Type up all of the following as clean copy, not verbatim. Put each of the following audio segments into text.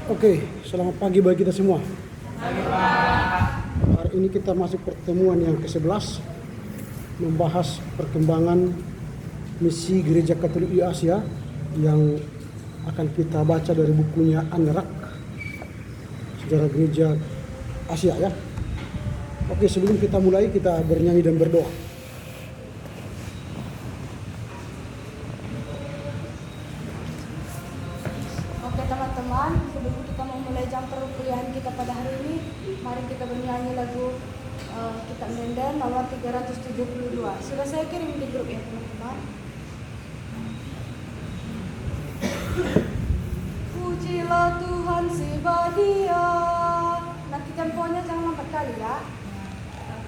Oke, selamat pagi bagi kita semua. Hari ini kita masuk pertemuan yang ke-11 membahas perkembangan misi Gereja Katolik di Asia yang akan kita baca dari bukunya Anrak, Sejarah Gereja Asia ya. Oke, sebelum kita mulai kita bernyanyi dan berdoa. Oke teman-teman, sebelum kita memulai jam perkuliahan kita pada hari ini, mari kita bernyanyi lagu Kitab Menden nomor 372. Sudah saya kirim di grup ya teman-teman. Pujilah Tuhan si bahagia. Nanti temponya jangan lambat kali ya.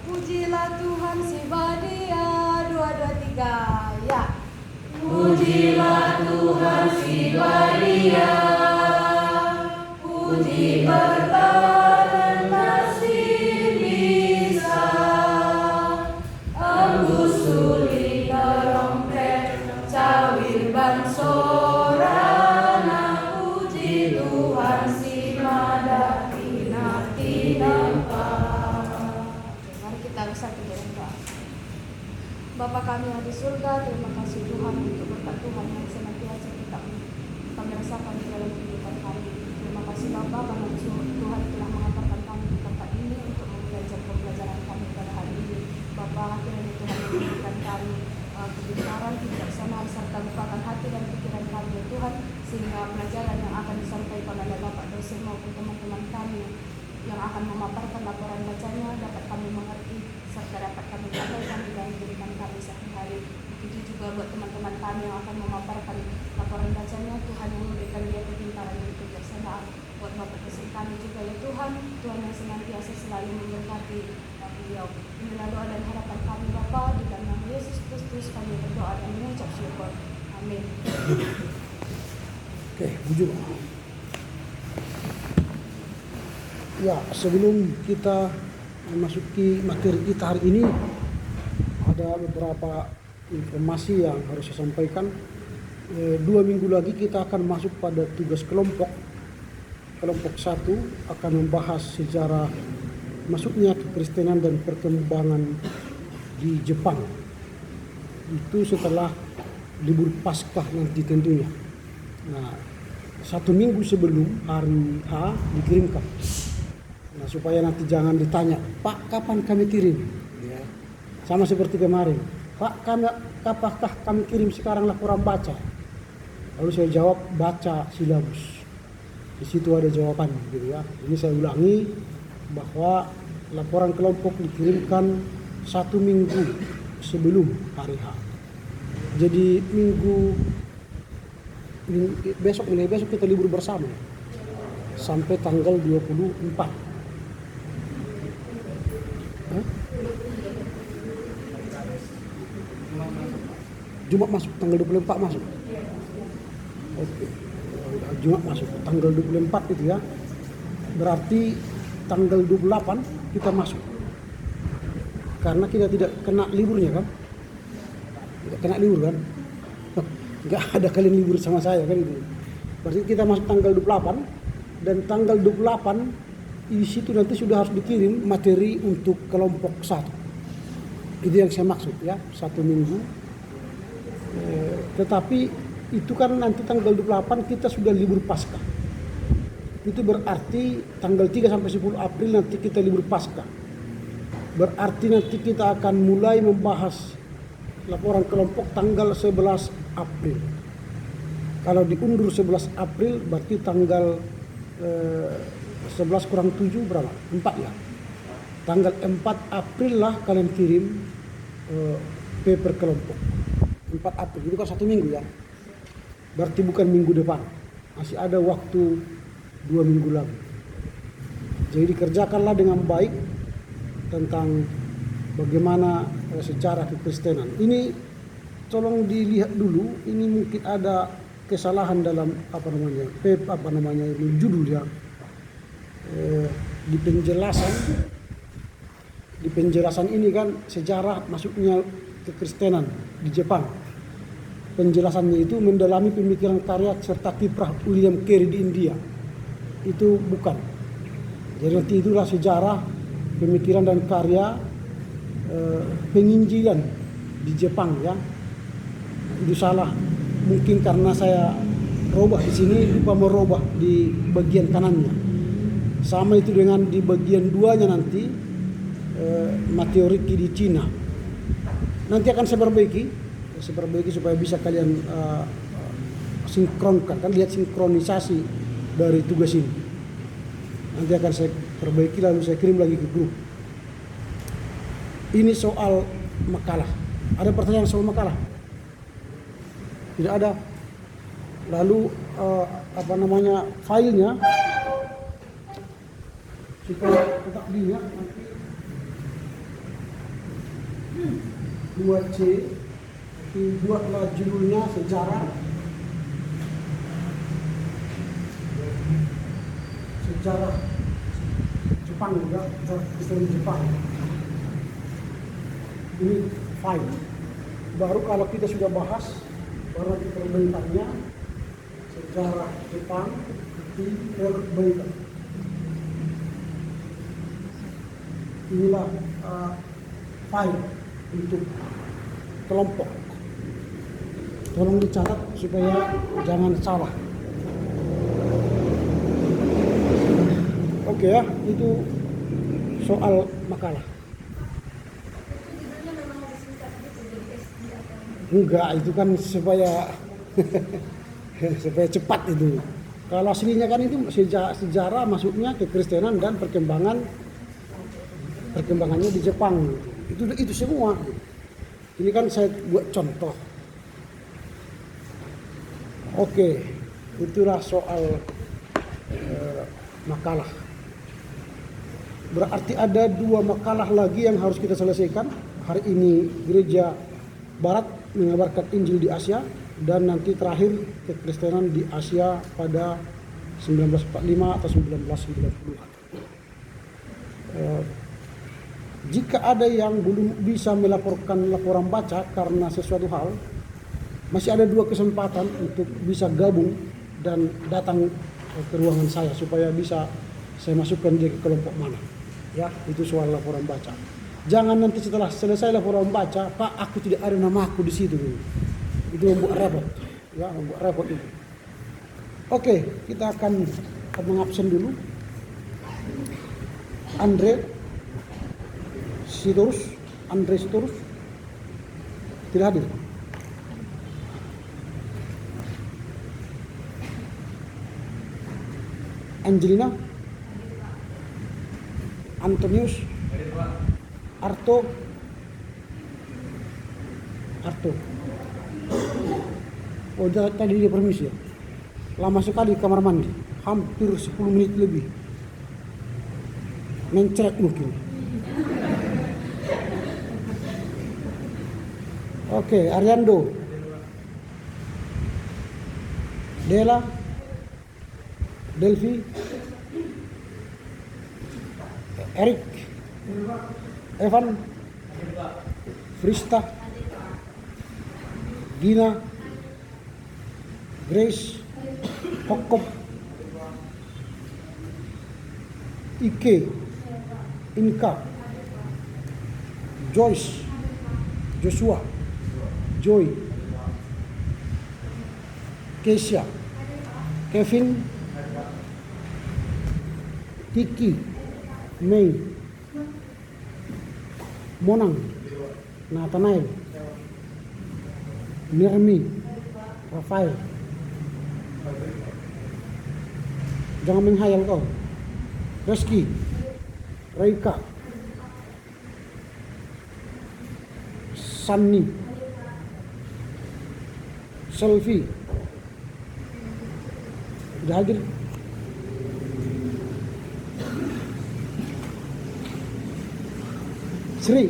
Pujilah Tuhan si bahagia. 2, 2, 3 ya. Pujilah Tuhan si bahagia, puji berbadan kasih bisa, embus suling kerompet, cawir ban sorana, puji Tuhan si mada kinati nampak. Mari kita bersatu berdoa. Bapa kami yang di surga, terima kasih Tuhan untuk berkat Tuhan yang senantiasa kami rasakan di dalam kehidupan kami. Terima kasih Bapa karena Tuhan telah mengantarkan kami di tempat ini untuk belajar pembelajaran kami pada hari ini. Bapa, kiranya Tuhan memberikan kami kebenaran, kebijaksanaan serta bukakan hati dan pikiran kami ya Tuhan, sehingga pelajaran yang akan disampaikan oleh Bapak dosen maupun teman-teman kami yang akan memaparkan laporan bacanya dapat kami mengerti serta dapat kami sampaikan di dalam kehidupan kami sehari-hari. Begitu juga buat teman-teman kami yang akan memaparkan laporan bacanya, Tuhan yang memberikan dia kepintaran dan kebijaksanaan. Buat Bapak dosen kami juga ya Tuhan, Tuhan yang senantiasa selalu memberkati beliau. Inilah doa dan harapan kami Bapa, di dalam nama Yesus Kristus kami berdoa dan mengucap syukur. Amin. Oke, bujur. Ya, sebelum kita memasuki materi kita hari ini, ada beberapa informasi yang harus saya sampaikan. 2 minggu lagi kita akan masuk pada tugas kelompok. Kelompok 1 akan membahas sejarah masuknya kekristenan dan perkembangan di Jepang. Itu setelah libur Paskah nanti tentunya. Nah, 1 minggu sebelum hari H dikirimkan. Nah, supaya nanti jangan ditanya, Pak kapan kami kirim? Ya. Sama seperti kemarin, Pak apakah kami kirim sekarang laporan baca? Lalu saya jawab, baca silabus. Di situ ada jawaban, gitu ya. Ini saya ulangi bahwa laporan kelompok dikirimkan 1 minggu sebelum hari H. Jadi besok kita libur bersama sampai tanggal 24. Jumat masuk, tanggal 24 masuk. Oke. Jumat masuk, tanggal 24 itu ya. Berarti tanggal 28 kita masuk. Karena kita tidak kena liburnya kan? Tidak kena libur kan? Enggak ada kalian libur sama saya kan itu. Berarti kita masuk tanggal 28 dan tanggal 28 di situ nanti sudah harus dikirim materi untuk kelompok 1. Itu yang saya maksud ya, 1 minggu. Tetapi itu kan nanti tanggal 28 kita sudah libur Paskah. Itu berarti tanggal 3 sampai 10 April nanti kita libur Paskah. Berarti nanti kita akan mulai membahas laporan kelompok tanggal 11 April. Kalau diundur 11 April berarti tanggal 11 kurang 7 berapa? 4 ya. Tanggal 4 April lah kalian kirim paper kelompok. 4 April itu kan 1 minggu ya. Berarti bukan minggu depan. Masih ada waktu 2 minggu lagi. Jadi kerjakanlah dengan baik tentang bagaimana sejarah kekristenan. Ini tolong dilihat dulu, ini mungkin ada kesalahan dalam judul ya. Di penjelasan ini kan sejarah masuknya kekristenan di Jepang. Penjelasannya itu mendalami pemikiran karya serta kiprah William Carey di India. itu bukan. Jadi nanti itulah sejarah, pemikiran dan karya penginjilan di Jepang ya. Itu salah. Mungkin karena saya robah di sini lupa merubah di bagian kanannya. Sama itu dengan di bagian duanya nanti Matteo Ricci di Cina. Nanti akan saya perbaiki supaya bisa kalian sinkronkan, kan lihat sinkronisasi dari tugas ini. Nanti akan saya perbaiki lalu saya kirim lagi ke grup. Ini soal makalah. Ada pertanyaan soal makalah? Tidak ada. Lalu filenya supaya tetap diingat nanti 2C dibuatlah judulnya sejarah Jepang juga, sejarah Kristen Jepang. Ini file. Baru kalau kita sudah bahas, baru nanti perbaikannya sejarah Jepang diperbaikan. Inilah file untuk kelompok. Tolong dicatat supaya jangan salah. Oke ya, itu soal makalah. Enggak, itu kan supaya supaya cepat itu. Kalau aslinya kan itu sejarah masuknya kekristenan dan perkembangannya di Jepang. Itu semua. Ini kan saya buat contoh. Oke, itulah soal makalah. Berarti ada 2 makalah lagi yang harus kita selesaikan. Hari ini gereja Barat mengabarkan Injil di Asia, dan nanti terakhir kekristenan di Asia pada 1945 atau 1990. Jika ada yang belum bisa melaporkan laporan baca karena sesuatu hal, masih ada 2 kesempatan untuk bisa gabung dan datang ke ruangan saya supaya bisa saya masukkan dia ke kelompok mana. Ya, itu soal laporan baca. Jangan nanti setelah selesai laporan baca, Pak, aku tidak ada nama aku di situ. Itu membuat repot. Ya, membuat repot itu. Oke, kita akan mengabsen dulu. Andre Sitorus tidak hadir. Angelina, Antonius, Arto. Oh, tadi dia permisi ya. Lama sekali di kamar mandi, hampir 10 menit lebih. Mencret mungkin. Oke, Ariando, Dela, Delvi, Erik, Evan, Frista, Gina, Grace, Hokop, Ike, Inka, Joyce, Joshua, Joy, Kesia, Kevin, Tiki, Mei, Monang, Nathanael, Nirmi, Rafael. Jangan menghayal kau. Reski, Reika, Sunny, Selfie. Sudah hadir? Sri,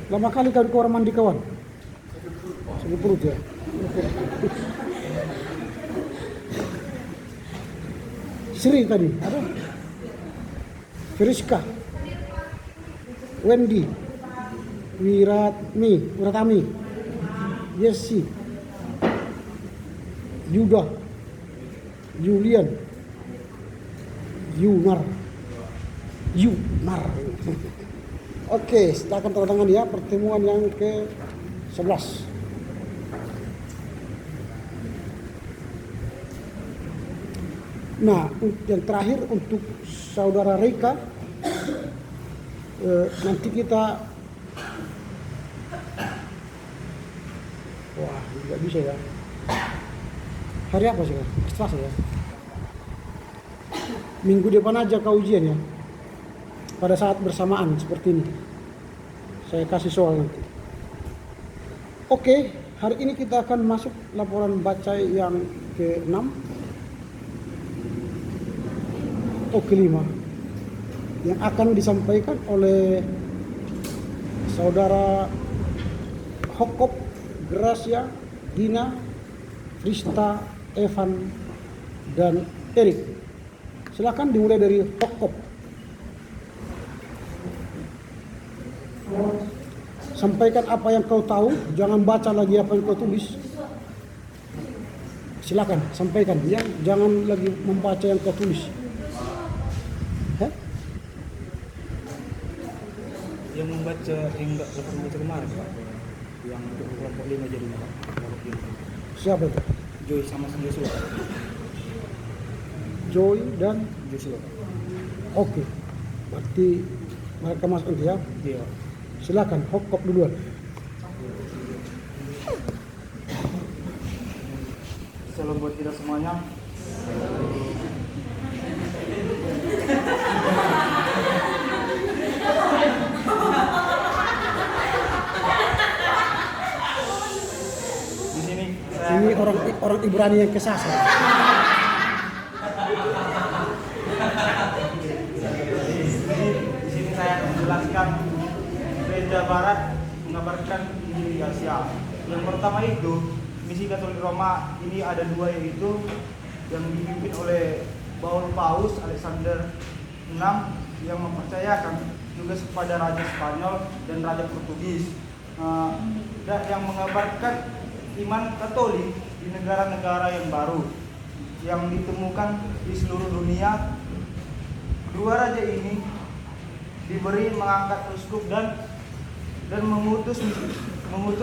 lama kali kau ke kamar mandi kawan? Sakit perut ya? Sri tadi, ada? Firiska, Wendy, Wiratami, Yesi, Yuda, Julian Yunar. Oke, silakan tanda tangan ya, pertemuan yang ke-11. Nah, yang terakhir untuk saudara Reka, nanti kita, wah nggak bisa ya. Hari apa sih? Selasa ya. Minggu depan aja kau ujian ya. Pada saat bersamaan seperti ini. Saya kasih soal nanti. Oke, hari ini kita akan masuk laporan baca yang ke-6. Kelima yang akan disampaikan oleh saudara Hokop, Gracia, Dina, Krista, Evan, dan Erik. Silakan dimulai dari Hokop. Sampaikan apa yang kau tahu, jangan baca lagi apa yang kau tulis. Silakan sampaikan ya, jangan lagi membaca yang kau tulis. Yang membaca yang enggak membaca kemarin Pak, yang untuk kelompok 5 jadi Pak. Siapa itu? Joy sama Joshua. Joy dan Joshua Pak. Oke. Berarti mereka masuk nanti ya. Iya. Silakan Hokop duluan. Salam buat kita semuanya. Ini orang Ibrani yang kesasar. Di sini saya akan menjelaskan Gereja Barat mengabarkan Injil di Asia. Yang pertama itu misi Katolik Roma ini ada dua, yaitu yang dipimpin oleh Paus Alexander VI yang mempercayakan tugas kepada Raja Spanyol dan Raja Portugis, dan yang mengabarkan iman Katolik di negara-negara yang baru yang ditemukan di seluruh dunia. Dua raja ini diberi mengangkat uskup dan mengutus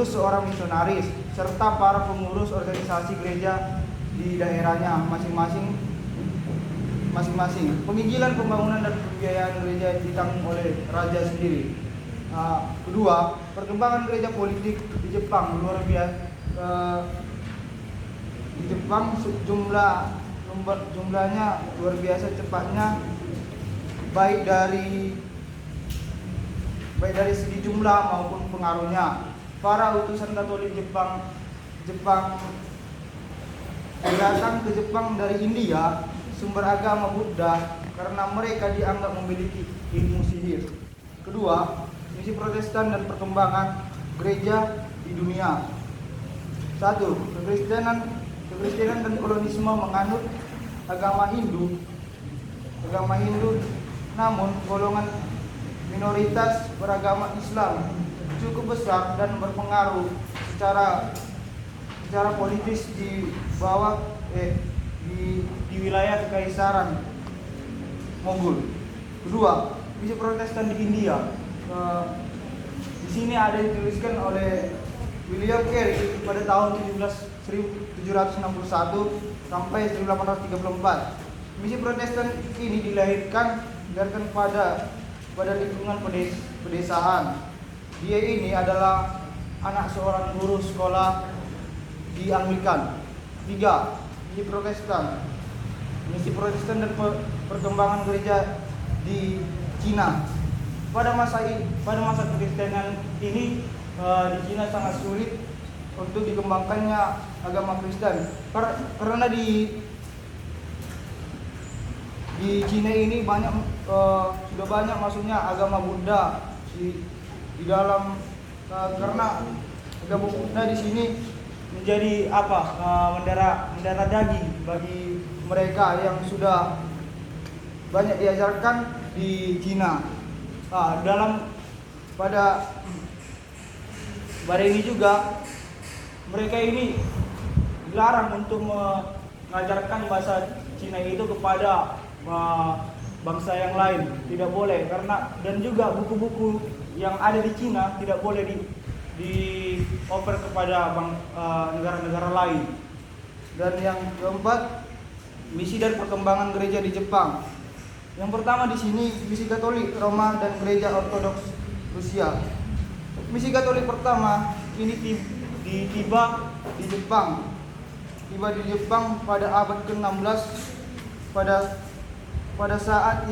seorang misionaris serta para pengurus organisasi gereja di daerahnya masing-masing. Penginjilan, pembangunan dan pembiayaan gereja ditanggung oleh raja sendiri. Kedua, perkembangan gereja politik di Jepang luar biasa. Di Jepang jumlahnya luar biasa cepatnya, baik dari segi jumlah maupun pengaruhnya. Para utusan Katolik Jepang datang ke Jepang dari India, sumber agama Buddha, karena mereka dianggap memiliki ilmu sihir. Kedua, misi Protestan dan perkembangan gereja di dunia. 1. Kekristenan dan kolonisme menganut agama Hindu, namun golongan minoritas beragama Islam cukup besar dan berpengaruh secara politis di wilayah Kekaisaran Monggol. Kedua, misi Protestan di India. Di sini ada dituliskan oleh William Carey pada tahun 1761 sampai 1834. Misi Protestan ini dilahirkan pada lingkungan pedesaan. Dia ini adalah anak seorang guru sekolah di Anglikan. 3. Misi Protestan dan perkembangan gereja di Cina. Pada masa kekristenan ini di Cina sangat sulit untuk dikembangkannya agama Kristen, karena di Cina ini sudah banyak masuknya agama Buddha di dalam, karena agama Buddha di sini menjadi mendarah daging bagi mereka yang sudah banyak diajarkan di Cina. Pada ini juga mereka ini dilarang untuk mengajarkan bahasa Cina itu kepada bangsa yang lain, tidak boleh. Karena dan juga buku-buku yang ada di Cina tidak boleh di offer kepada negara-negara lain. Dan yang keempat, misi dan perkembangan gereja di Jepang. Yang pertama di sini misi Katolik Roma dan Gereja Ortodoks Rusia. Misi Katolik pertama ini tiba di Jepang. Tiba di Jepang pada abad ke-16 pada saat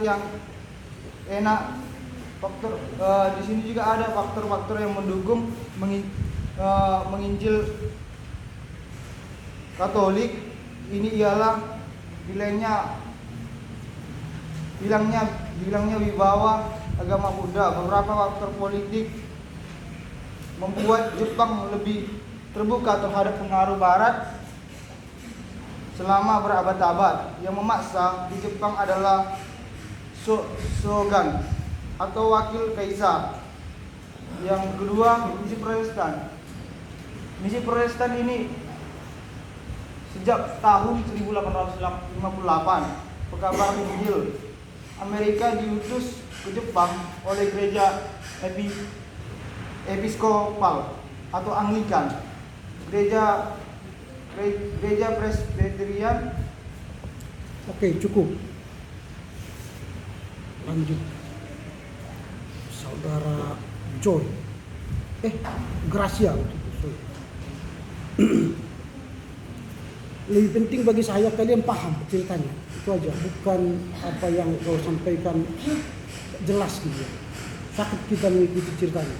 yang enak. Faktor di sini juga ada faktor-faktor yang mendukung menginjil Katolik. Ini ialah hilangnya wibawa agama Buddha. Beberapa faktor politik membuat Jepang lebih terbuka terhadap pengaruh Barat selama berabad-abad. Yang memaksa di Jepang adalah shogun atau wakil kaisar. Yang kedua, misi Protestan. Misi Protestan ini sejak tahun 1858 pekabar Injil Amerika diutus ke Jepang oleh gereja episkopal atau Anglikan, gereja Presbyterian. Oke, cukup. Lanjut. Saudara Joy. Gracia. Sorry. Lebih penting bagi saya kalian paham ceritanya. Itu aja, bukan apa yang kau sampaikan jelas gitu. Sakit kita mengikuti ceritanya.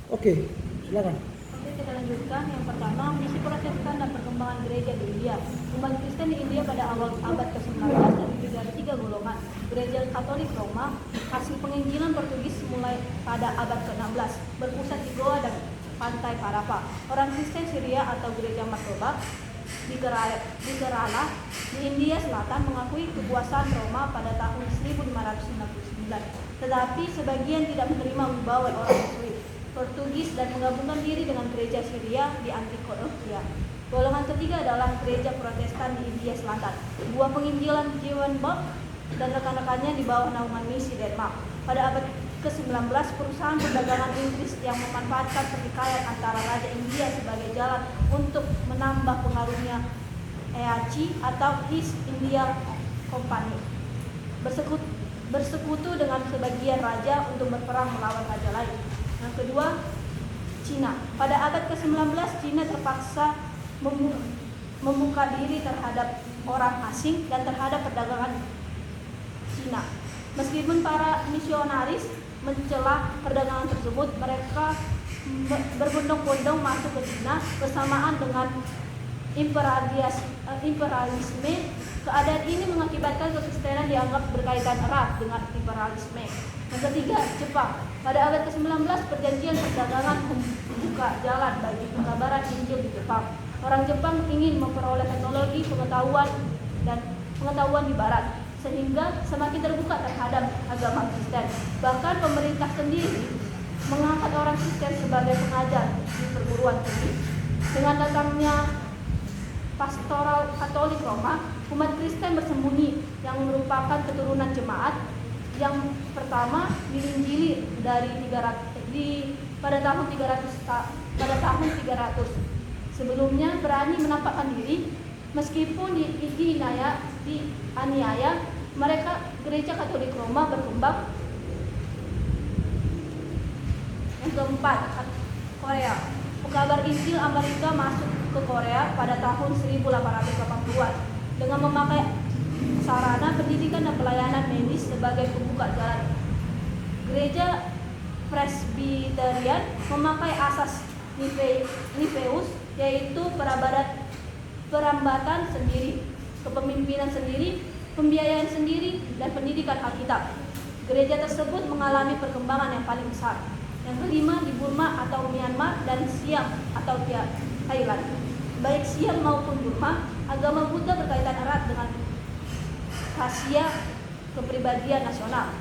Oke, silakan. Oke, kita lanjutkan. Yang pertama, misi Protestan dan perkembangan gereja di India. Umat Kristen di India pada awal abad ke-19 terdiri dari 3 golongan. Gereja Katolik Roma, hasil penginjilan Portugis mulai pada abad ke-16, berpusat di Goa dan pantai Parapa. Orang Kristen Syria atau gereja Martoba di Kerala di India Selatan mengakui kekuasaan Roma pada tahun 1599. Tetapi sebagian tidak menerima wibawa orang Muslim Portugis dan menggabungkan diri dengan gereja Syria di Antioquia. Golongan ketiga adalah gereja Protestan di India Selatan. Buah penginjilan Jewenbach dan rekan-rekannya di bawah naungan misi Denmark. Pada abad ke-19, perusahaan perdagangan Inggris yang memanfaatkan pertikaian antara Raja India sebagai jalan untuk menambah pengaruhnya EAC atau East India Company bersekutu dengan sebagian raja untuk berperang melawan raja lain. Yang kedua, Cina. Pada abad ke-19, Cina terpaksa membuka diri terhadap orang asing dan terhadap perdagangan Cina. Meskipun para misionaris mencela perdagangan tersebut, mereka berbondong-bondong masuk ke Cina bersamaan dengan imperialisme. Keadaan ini mengakibatkan kekristenan dianggap berkaitan erat dengan imperialisme. Yang ketiga, Jepang. Pada abad ke-19, perjanjian perdagangan membuka jalan bagi pengabaran Injil di Jepang. Orang Jepang ingin memperoleh teknologi, pengetahuan di Barat, sehingga semakin terbuka terhadap agama Kristen. Bahkan pemerintah sendiri mengangkat orang Kristen sebagai pengajar di perguruan tinggi. Dengan datangnya pastoral Katolik Roma, umat Kristen bersembunyi yang merupakan keturunan jemaat yang pertama diinjili pada tahun 300. Sebelumnya berani menampakkan diri meskipun dianiaya, mereka gereja Katolik Roma berkembang. Yang keempat, Korea. Pekabar Injil Amerika masuk ke Korea pada tahun 1880-an dengan memakai sarana pendidikan dan pelayanan medis sebagai pembuka jalan. Gereja Presbyterian memakai asas Nifeus, yaitu perambatan sendiri, kepemimpinan sendiri, pembiayaan sendiri, dan pendidikan Alkitab. Gereja tersebut mengalami perkembangan yang paling besar. Yang kelima, di Burma atau Myanmar dan Siam atau Thailand. Baik Siam maupun Burma, agama Buddha berkaitan erat dengan rahasia kepribadian nasional.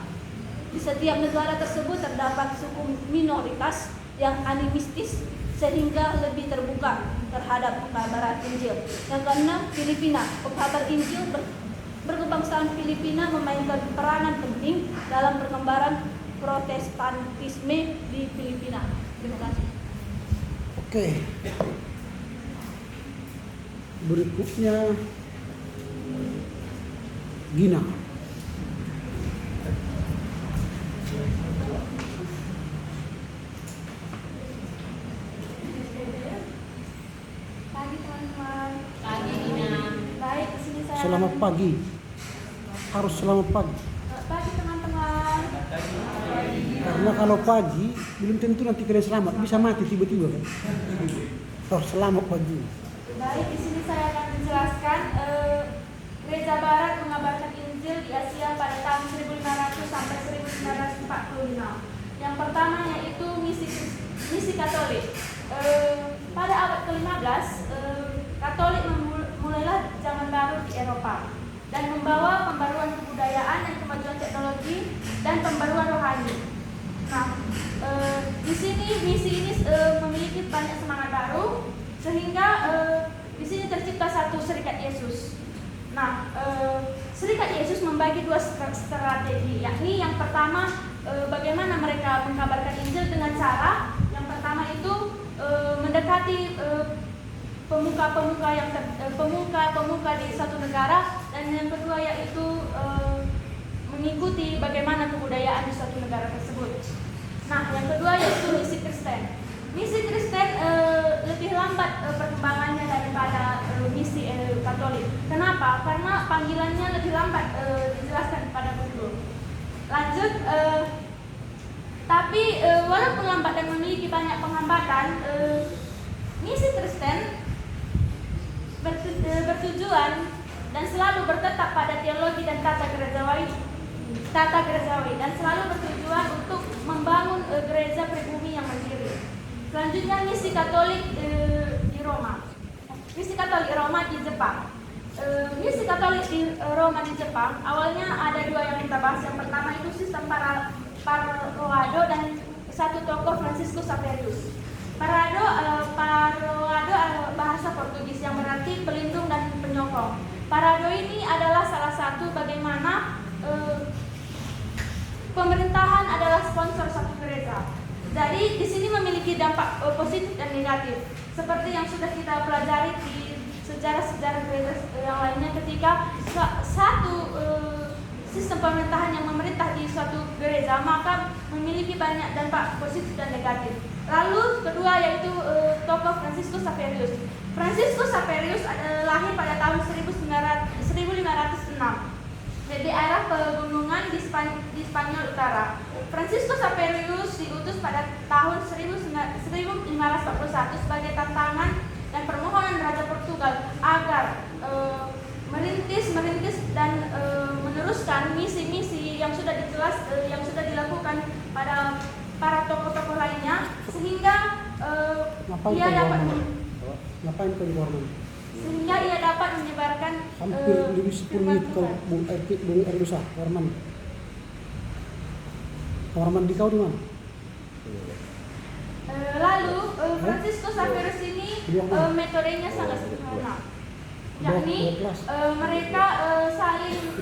Di setiap negara tersebut terdapat suku minoritas yang animistis sehingga lebih terbuka terhadap pengkabaran Injil. Yang keenam, Filipina. Pengkabar Injil berkebangsaan Filipina memainkan peranan penting dalam perkembangan Protestantisme di Filipina. Terima kasih. Oke. Berikutnya Gina. Pagi teman-teman. Pagi Dina. Baik, di sini saya. Selamat pagi. Harus selamat pagi. Pagi teman-teman. Karena kalau pagi belum tentu nanti kalian selamat, bisa mati tiba-tiba kan. Harus selamat pagi. Baik, di sini saya akan menjelaskan Gereja Barat mengabarkan Injil di Asia pada tahun 1500 sampai 1945. Yang pertama yaitu misi Katolik. Pada abad ke-15, Katolik mulailah zaman baru di Eropa dan membawa pembaruan kebudayaan dan kemajuan teknologi dan pembaruan rohani. Nah, di sini misi ini memiliki banyak semangat baru sehingga di sini tercipta satu Serikat Yesus. Nah, Serikat Yesus membagi dua strategi, yakni yang pertama bagaimana mereka mengkabarkan Injil dengan cara yang pertama itu mendekati pemuka di suatu negara, dan yang kedua yaitu mengikuti bagaimana kebudayaan di suatu negara tersebut. Nah, yang kedua yaitu misi Kristen. Misi Kristen lebih lambat perkembangannya daripada misi Katolik. Kenapa? Karena panggilannya lebih lambat dijelaskan pada guru. Lanjut, tapi walaupun lambat dan memiliki banyak penghambatan, misi Kristen bertujuan dan selalu bertetap pada teologi dan tata gerejawi dan selalu bertujuan untuk membangun gereja pribumi yang mandiri. Selanjutnya misi Katolik di Roma. Misi Katolik Roma di Jepang. Misi Katolik di Roma di Jepang awalnya ada dua yang kita bahas. Yang pertama itu sistem Paroado dan satu tokoh Franciscus Saperius. Paroado bahasa Portugis yang berarti pelindung dan penyokong. Paroado ini adalah salah satu bagaimana pemerintahan adalah sponsor satu gereja. Jadi di sini memiliki dampak positif dan negatif. Seperti yang sudah kita pelajari di sejarah-sejarah gereja yang lainnya, ketika satu sistem pemerintahan yang memerintah di suatu gereja maka memiliki banyak dampak positif dan negatif. Lalu kedua yaitu tokoh Franciscus Saperius. Franciscus Saperius lahir pada tahun 1506 di daerah pegunungan di Spanyol Utara. Franciscus Saperius diutus pada tahun 1541 sebagai tantangan dan permohonan Raja Portugal agar merintis dan meneruskan misi-misi yang sudah dilakukan pada para tokoh-tokoh lainnya, sehingga ia dapat menyebarkan hampir lebih 10 menit kalau Bung Erdusa Warman di kau di mana? Lalu Franciscus Saperius ini metodenya sangat sederhana, yakni mereka saling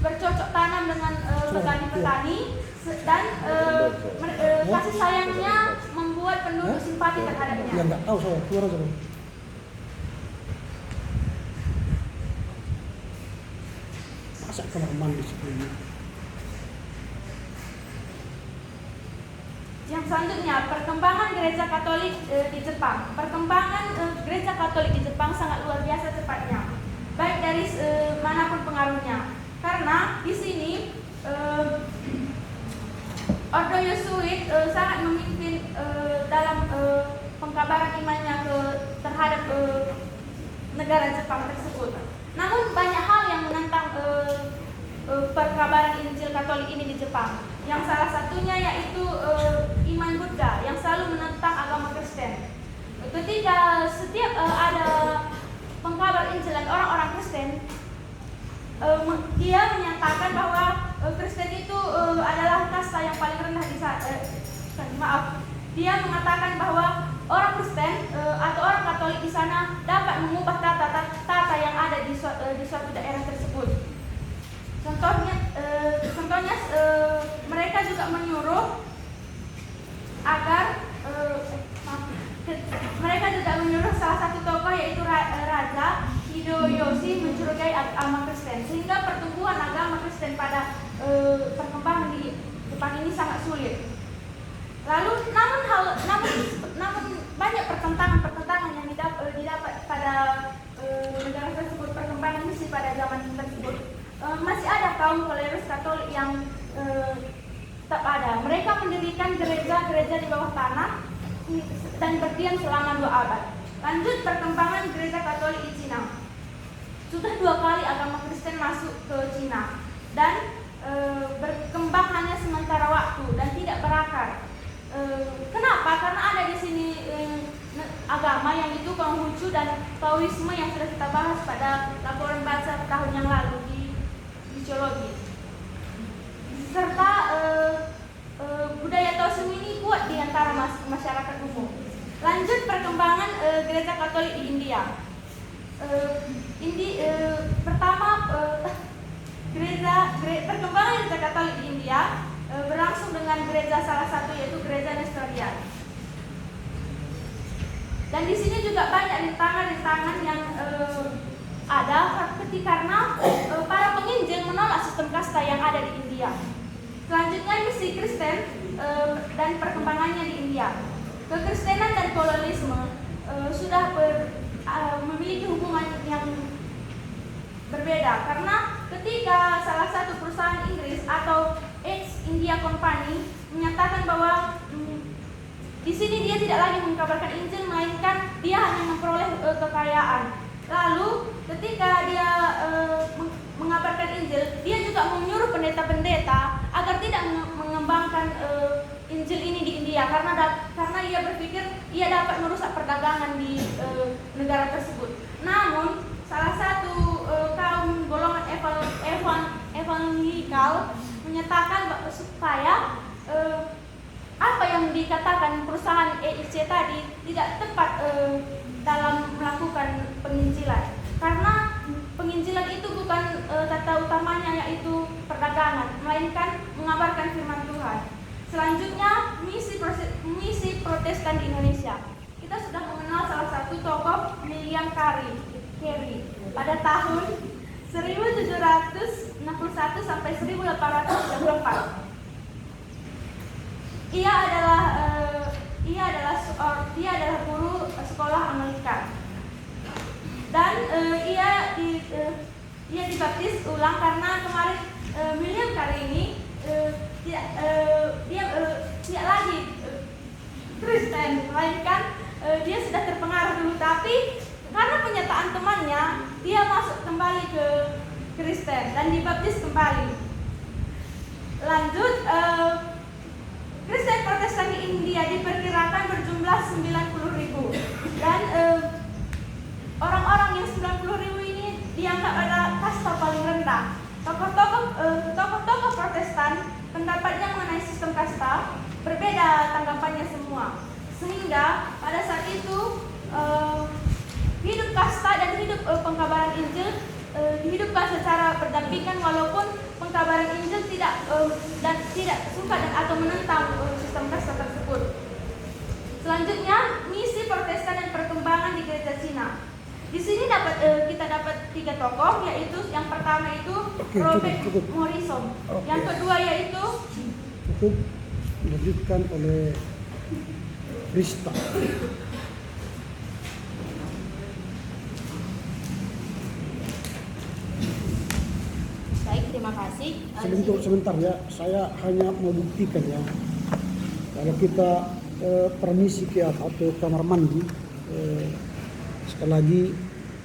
bercocok tanam dengan petani-petani dan kasih sayangnya membuat penduduk simpati terhadapnya. Ya nggak tahu saya, keluar aja. Masa kamar mandi sebelumnya? Yang selanjutnya, perkembangan gereja Katolik di Jepang. Perkembangan gereja Katolik di Jepang sangat luar biasa cepatnya, baik dari manapun pengaruhnya. Karena di sini Ordo Yesuit sangat memimpin dalam pengkabaran imannya terhadap negara Jepang tersebut. Namun banyak hal yang menentang perkabaran Injil Katolik ini di Jepang. Yang salah satunya yaitu iman Buddha yang selalu menentang agama Kristen. Ketika setiap ada pengkabar Injil dan orang-orang Kristen, dia menyatakan bahwa Kristen itu adalah kasta yang paling rendah di dia mengatakan bahwa orang Kristen atau orang Katolik di sana dapat mengubah tata yang ada di suatu daerah tersebut. Contohnya mereka juga menyuruh agar mereka juga menyuruh salah satu tokoh yaitu Raja Hideyoshi mencurigai agama Kristen, sehingga pertumbuhan agama Kristen pada perkembangan di Jepang ini sangat sulit. Lalu namun banyak pertentangan yang didapat pada negara tersebut, perkembangan misi pada zaman tersebut. Masih ada kaum koleris Katolik yang tetap ada. Mereka mendirikan gereja-gereja di bawah tanah dan berdiam selama 2 abad. Lanjut perkembangan gereja Katolik di Cina. Sudah 2 kali agama Kristen masuk ke Cina dan berkembang hanya sementara waktu dan tidak berakar. Kenapa? Karena ada di sini agama yang itu Konghucu dan Taoisme yang sudah kita bahas pada laporan baca tahun yang lalu di Geologi. Serta budaya Taoisme ini kuat di antara masyarakat umum. Lanjut perkembangan gereja Katolik di India. Perkembangan gereja Katolik di India berlangsung dengan gereja salah satu yaitu gereja Nestorian. Dan di sini juga banyak rintangan-rintangan yang ada karena para penginjil menolak sistem kasta yang ada di India. Selanjutnya misi Kristen dan perkembangannya di India. Kekristenan dan kolonialisme sudah memiliki hubungan yang berbeda karena ketika salah satu perusahaan Inggris atau East India Company menyatakan bahwa di sini dia tidak lagi mengkabarkan Injil, melainkan dia hanya memperoleh kekayaan. Lalu ketika dia mengabarkan Injil, dia juga menyuruh pendeta-pendeta agar tidak mengembangkan Injil ini di India karena ia berpikir ia dapat merusak perdagangan di negara tersebut. Namun salah satu kaum golongan evangelikal menyatakan supaya apa yang dikatakan perusahaan EIC tadi tidak tepat dalam melakukan penginjilan, karena penginjilan itu bukan tata utamanya yaitu perdagangan, melainkan mengabarkan firman Tuhan. Selanjutnya misi Protestan di Indonesia. Kita sudah mengenal salah satu tokoh William Carey pada tahun 1761 sampai 1834. Dia adalah guru sekolah Anglikan dan ia dibaptis ulang karena kemarin William Carey ini tidak lagi Kristen, melainkan dia sudah terpengaruh dulu, tapi karena penyataan temannya dia masuk kembali ke Kristen dan dibaptis kembali. Lanjut, Kristen Protestan di India diperkirakan berjumlah 90.000 dan orang-orang yang 90.000 ini dianggap adalah kasta paling rendah. Tokoh-tokoh Protestan pendapatnya mengenai sistem kasta berbeda tanggapannya semua, sehingga pada saat itu hidup kasta dan hidup pengkabaran Injil dihidupkan secara berdampingan, walaupun pengkabaran Injil tidak suka dan atau menentang sistem kasta tersebut. Selanjutnya misi Protestan dan perkembangan di gereja Cina. Di sini kita dapat 3 tokoh, yaitu yang pertama itu Robert Morrison, yang kedua yaitu cukup dilanjutkan oleh Krista. baik, terima kasih. Sebentar ya, saya hanya mau buktikan ya. Kalau kita permisi ke atau kamar mandi, sekali lagi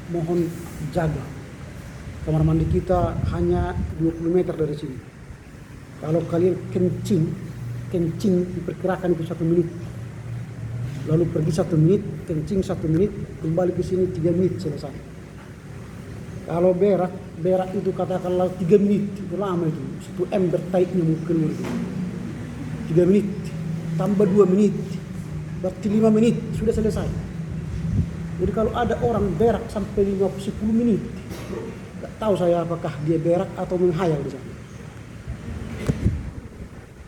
mohon jaga. Kamar mandi kita hanya 20 meter dari sini. Kalau kalian kencing diperkirakan itu 1 menit. Lalu pergi 1 menit, kencing 1 menit, kembali ke sini 3 menit selesai. Kalau berak itu katakanlah 3 menit, itu lama itu. 1 ember taiknya mau keluar itu. 3 menit, tambah 2 menit, berarti 5 menit sudah selesai. Jadi kalau ada orang berak sampai 10 menit, nggak tahu saya apakah dia berak atau menghayal di sana.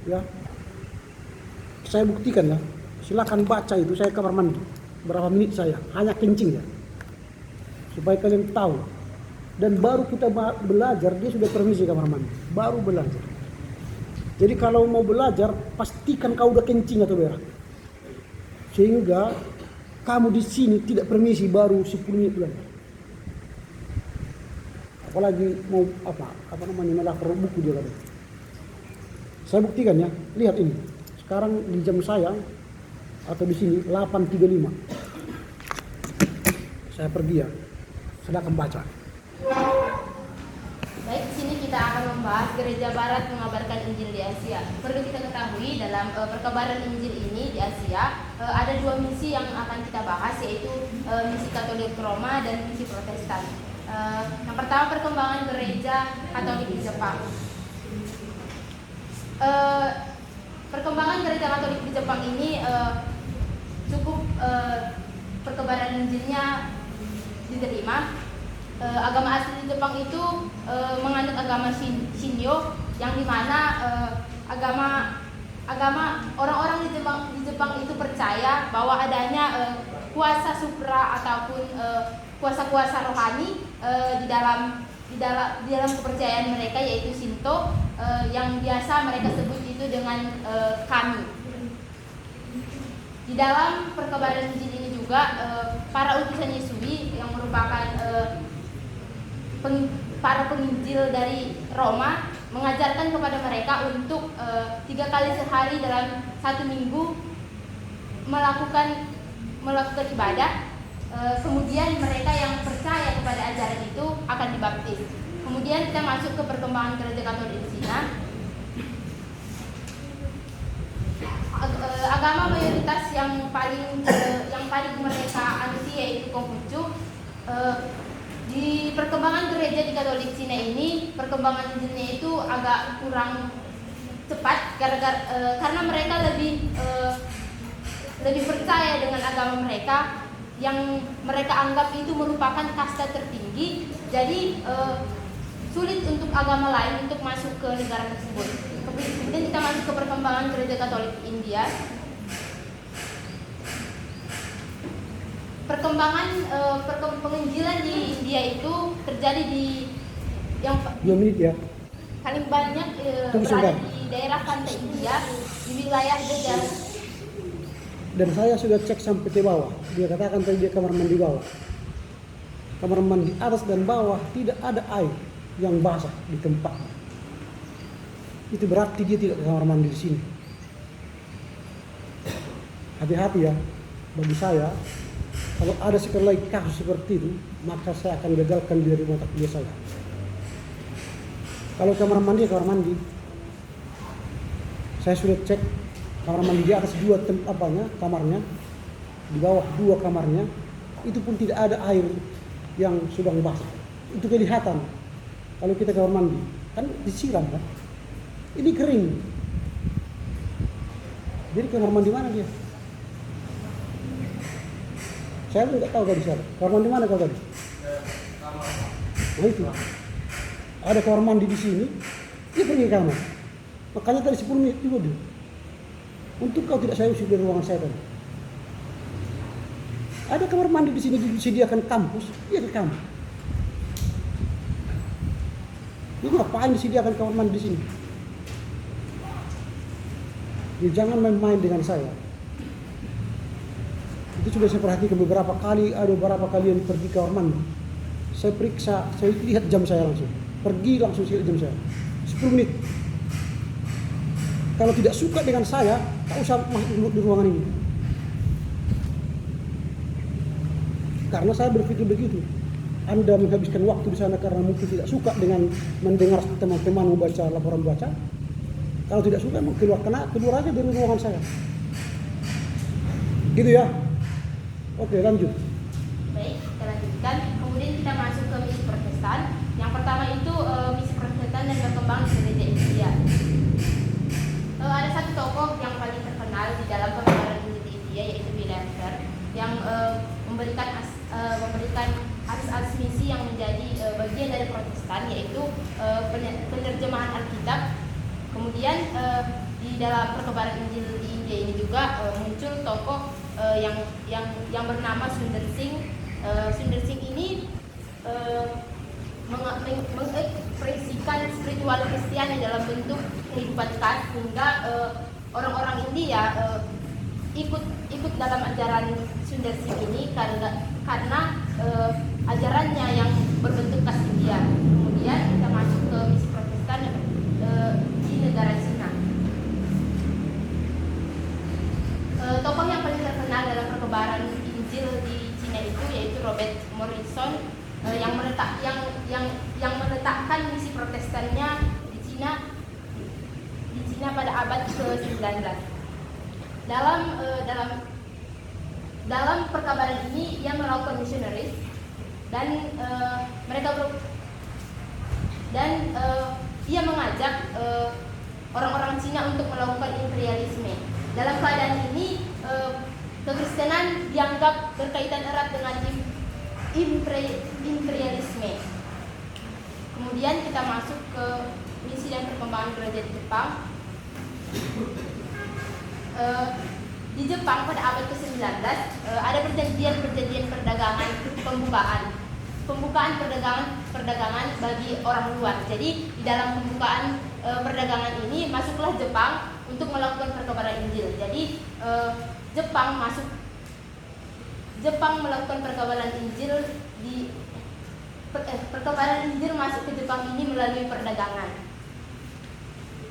Ya, saya buktikan ya. Silakan baca itu, saya kamar mandi. Berapa menit saya, hanya kencing ya. Supaya kalian tahu. Dan baru kita belajar, dia sudah permisi kamar mandi. Baru belajar. Jadi kalau mau belajar, pastikan kau udah kencing atau berak. Sehingga kamu di sini tidak permisi baru 10 menit belajar. Apalagi mau apa namanya melapor buku dia lagi. Saya buktikan ya, lihat ini. Sekarang di jam saya atau di sini 8.35. Saya pergi ya. Silakan baca. Baik, di sini kita akan membahas Gereja Barat mengabarkan Injil di Asia. Perlu kita ketahui dalam perkabaran Injil ini di Asia ada 2 misi yang akan kita bahas, yaitu misi Katolik Roma dan misi Protestan. Yang pertama, perkembangan Gereja Katolik di Jepang. Perkembangan Gereja Katolik di Jepang ini cukup perkabaran Injilnya diterima. Agama asli di Jepang itu menganut agama Shinyo, yang dimana agama orang-orang di Jepang itu percaya bahwa adanya kuasa supra ataupun kuasa-kuasa rohani di dalam kepercayaan mereka, yaitu Shinto, yang biasa mereka sebut itu dengan kami. Di dalam perkabaran Injil ini juga para utusan Yesui yang merupakan para penginjil dari Roma mengajarkan kepada mereka untuk 3 kali sehari dalam 1 minggu melakukan ibadah. Kemudian mereka yang percaya kepada ajaran itu akan dibaptis. Kemudian kita masuk ke perkembangan Gereja Katolik di Cina. Agama mayoritas yang paling mereka anusi yaitu Konghucu. Di perkembangan gereja di Katolik Cina ini, perkembangan Injilnya itu agak kurang cepat karena mereka lebih percaya dengan agama mereka yang mereka anggap itu merupakan kasta tertinggi. Jadi sulit untuk agama lain untuk masuk ke negara tersebut. Kemudian kita masuk ke perkembangan Gereja Katolik India. Perkembangan penginjilan di India itu terjadi di yang 2 menit ya. paling banyak berada di daerah pantai India, di wilayah Gujarat. Dan saya sudah cek sampai ke bawah. Dia katakan tadi dia kamar mandi bawah. Kamar mandi atas dan bawah tidak ada air yang basah di tempat. Itu berarti dia tidak ke kamar mandi di sini. Hati-hati ya, bagi saya. Kalau ada sekali lagi kasus seperti itu, maka saya akan gagalkan dari rumah takdir saya. Kalau kamar mandi, saya sudah cek kamar mandi di atas 2 kamarnya, di bawah 2 kamarnya, itu pun tidak ada air yang sudah basah. Itu kelihatan. Kalau kita kamar mandi, kan disiram kan? Ini kering. Jadi kamar mandi mana dia? Saya pun nggak tahu tadi siapa. Kamar mandi mana kau tadi? Nah itu. Ada kamar mandi di sini, dia pergi ke kamar. Makanya tadi 10 menit juga dia. Untuk kau tidak saya usir dari ruangan saya tadi. Ada kamar mandi di sini disediakan kampus, dia ke kamar. Dia ngapain disediakan kamar mandi di sini? Dia jangan main-main dengan saya. Itu sudah saya perhatikan beberapa kali, ada beberapa kalian pergi ke kamar mandi. Saya periksa, saya lihat jam saya langsung. Pergi langsung lihat jam saya. 10 menit. Kalau tidak suka dengan saya, tak usah masuk di ruangan ini. Karena saya berpikir begitu. Anda menghabiskan waktu di sana karena mungkin tidak suka dengan mendengar teman-teman membaca laporan baca. Kalau tidak suka, keluar aja dari ruangan saya. Gitu ya. Oke, lanjut. Baik, kita lanjut. lanjutkan. Kemudian kita masuk ke misi Protestan. Yang pertama itu misi Protestan dan berkembang di gereja India. Ada satu tokoh yang paling terkenal di dalam penyebaran Injil di India, yaitu Bill Luther, yang memberikan asas misi yang menjadi bagian dari Protestan, yaitu penerjemahan Alkitab. Kemudian di dalam perkembangan Injil di India ini juga muncul tokoh yang bernama Sundar Singh. Sundar Singh ini mengekspresikan spiritual Kristiani dalam bentuk kehidupan khas, sehingga orang-orang India ikut dalam ajaran Sundar Singh ini karena ajarannya yang berbentuk khas India. Kemudian kita masuk ke misi Protestan di negara Cina. Tokoh yang paling terkenal dalam perkembangan Injil di Cina itu yaitu Robert Morrison, yang meletakkan misi Protestannya di Cina pada abad ke-19. Dalam perkabaran ini ia melakukan misionaris dan ia mengajak orang-orang Cina untuk melakukan imperialisme. Dalam keadaan ini kekristenan dianggap berkaitan erat dengan imperialisme. Kemudian kita masuk ke misi dan perkembangan gereja di Jepang. Di Jepang pada abad ke-19 ada perjanjian perdagangan pembukaan perdagangan bagi orang luar. Jadi di dalam pembukaan perdagangan ini masuklah Jepang untuk melakukan perkabaran Injil. Jadi Jepang melakukan perkabaran Injil perkabaran Injil masuk ke Jepang ini melalui perdagangan.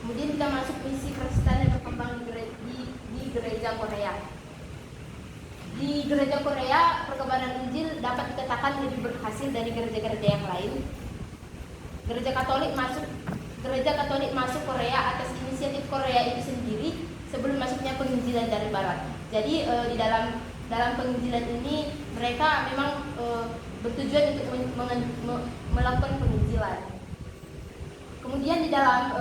Kemudian kita masuk misi Kristen yang berkembang di gereja Korea. Di gereja Korea, perkabaran Injil dapat dikatakan lebih berhasil dari gereja-gereja yang lain. Gereja Katolik masuk Korea atas inisiatif Korea itu sendiri sebelum masuknya penginjilan dari Barat. Jadi di dalam penginjilan ini mereka memang bertujuan untuk melakukan penginjilan. Kemudian di dalam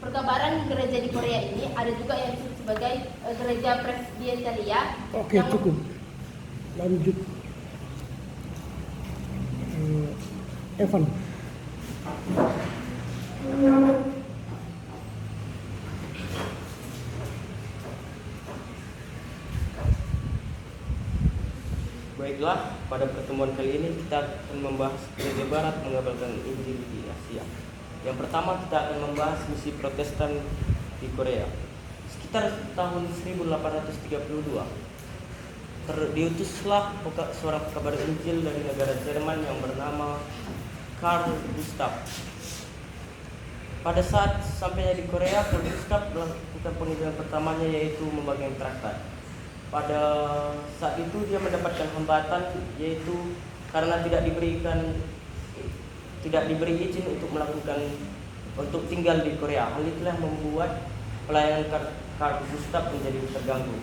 perkabaran gereja di Korea ini ada juga yang disebut sebagai gereja Presbyteria. Oke, cukup. Lanjut. Evan. Baiklah, pada pertemuan kali ini kita akan membahas gereja Barat mengabarkan Injil di Asia. Yang pertama kita akan membahas misi Protestan di Korea. Sekitar tahun 1832 diutuslah seorang pekabar Injil dari negara Jerman yang bernama Carl Gustav. Pada saat sampainya di Korea, Carl Gustav melakukan penginjilan pertamanya, yaitu membagikan traktat. Pada saat itu dia mendapatkan hambatan, yaitu karena tidak diberi izin untuk tinggal di Korea. Hal itulah membuat pelayanan Carl Gustav menjadi terganggu.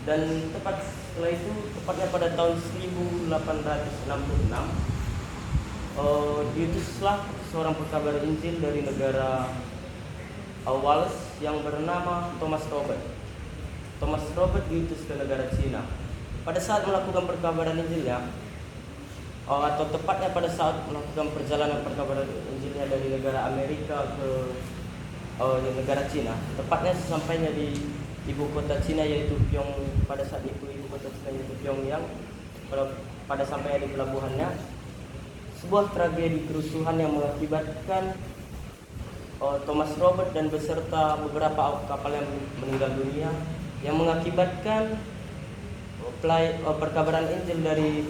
Dan setelah itu, tepatnya pada tahun 1866, diutuslah seorang pekabar Injil dari negara Wales yang bernama Thomas Robert. Thomas Robert diutus ke negara Cina. Pada saat melakukan perkabaran Injilnya, atau tepatnya pada saat melakukan perjalanan perkabaran Injilnya dari negara Amerika ke negara Cina, tepatnya sesampainya di ibu kota Cina yaitu pada saat itu ibu kota Cina yaitu Pyongyang. Pada sampainya di pelabuhannya, sebuah tragedi kerusuhan yang mengakibatkan Thomas Robert dan beserta beberapa awak kapal yang meninggal dunia, yang mengakibatkan perkabaran Injil dari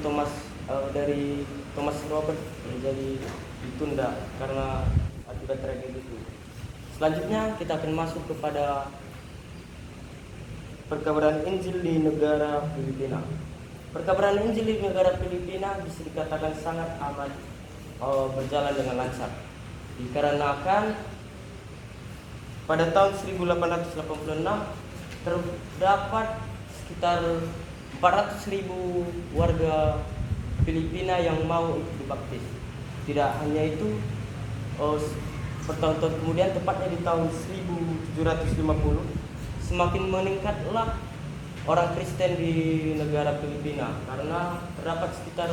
Thomas Robert menjadi ditunda karena akibat tragedi itu. Selanjutnya kita akan masuk kepada perkabaran Injil di negara Filipina. Perkabaran Injil di negara Filipina bisa dikatakan sangat amat berjalan dengan lancar, dikarenakan pada tahun 1886 terdapat sekitar 400.000 warga Filipina yang mau untuk dibaptis. Tidak hanya itu, bertahun-tahun kemudian, tepatnya di tahun 1750, semakin meningkatlah orang Kristen di negara Filipina, karena terdapat sekitar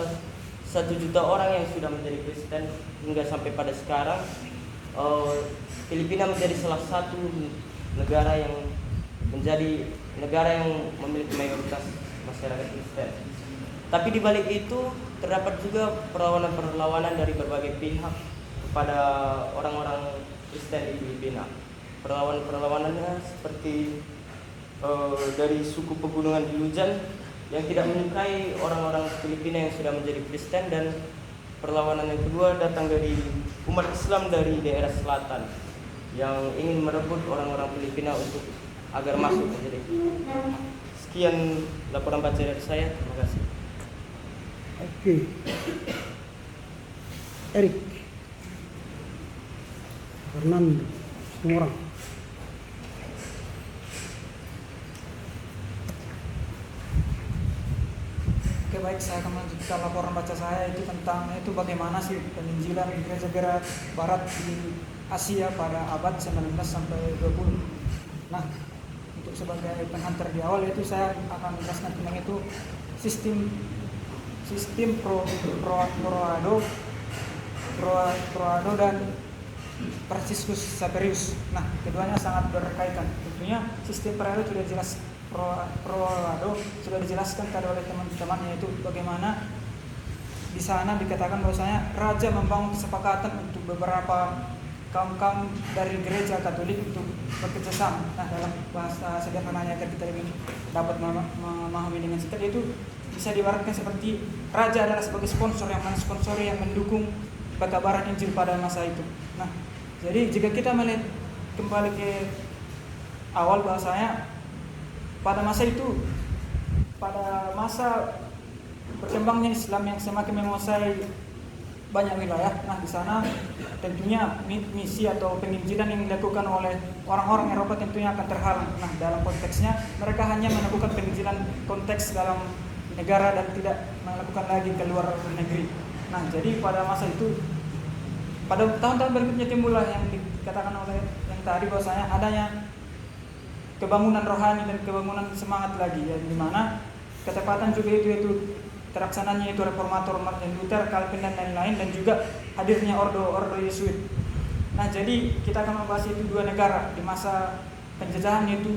1 juta orang yang sudah menjadi Kristen hingga sampai pada sekarang. Filipina menjadi salah satu negara yang memiliki mayoritas masyarakat Kristen. Tapi di balik itu terdapat juga perlawanan-perlawanan dari berbagai pihak kepada orang-orang Kristen di Filipina. Perlawanan-perlawanannya seperti dari suku pegunungan di Luzon yang tidak menyukai orang-orang Filipina yang sudah menjadi Kristen, dan perlawanan yang kedua datang dari umat Islam dari daerah selatan yang ingin merebut orang-orang Filipina untuk agar masuk menjadi. Sekian laporan baca dari saya. Terima kasih. Oke. Erik. Fernando. Semua orang. Oke, baik, saya akan melanjutkan laporan baca saya itu tentang itu bagaimana sih penginjilan di gereja-gereja barat di Asia pada abad 19 sampai 20. Nah, untuk sebagai penghantar di awal itu saya akan menjelaskan tentang itu sistem Proado dan Franciscus Xaverius. Nah, keduanya sangat berkaitan. Tentunya sistem Proado sudah jelas, Proado sudah dijelaskan tadi oleh teman-teman, yaitu bagaimana di sana dikatakan bahwasanya raja membangun kesepakatan untuk beberapa kaum dari gereja Katolik untuk bekerja sama. Nah, dalam bahasa sederhananya agar kita lebih dapat memahami dengan singkat, itu bisa diibaratkan seperti raja adalah sebagai sponsor yang mensponsori, yang mendukung pekabaran Injil pada masa itu. Nah, jadi jika kita melihat kembali ke awal bahasanya, pada masa itu, pada masa berkembangnya Islam yang semakin menguasai banyak wilayah, nah di sana tentunya misi atau penginjilan yang dilakukan oleh orang-orang Eropa tentunya akan terhalang. Nah, dalam konteksnya mereka hanya melakukan penginjilan konteks dalam negara dan tidak melakukan lagi ke luar negeri. Nah, jadi pada masa itu, pada tahun-tahun berikutnya timbullah yang dikatakan oleh yang tadi bahwasanya adanya kebangunan rohani dan kebangunan semangat lagi, ya, di mana ketepatan juga itu terlaksananya itu reformator Martin Luther, Calvin dan lain-lain, dan juga hadirnya ordo Yesuit. Nah, jadi kita akan membahas itu dua negara di masa penjajahan, yaitu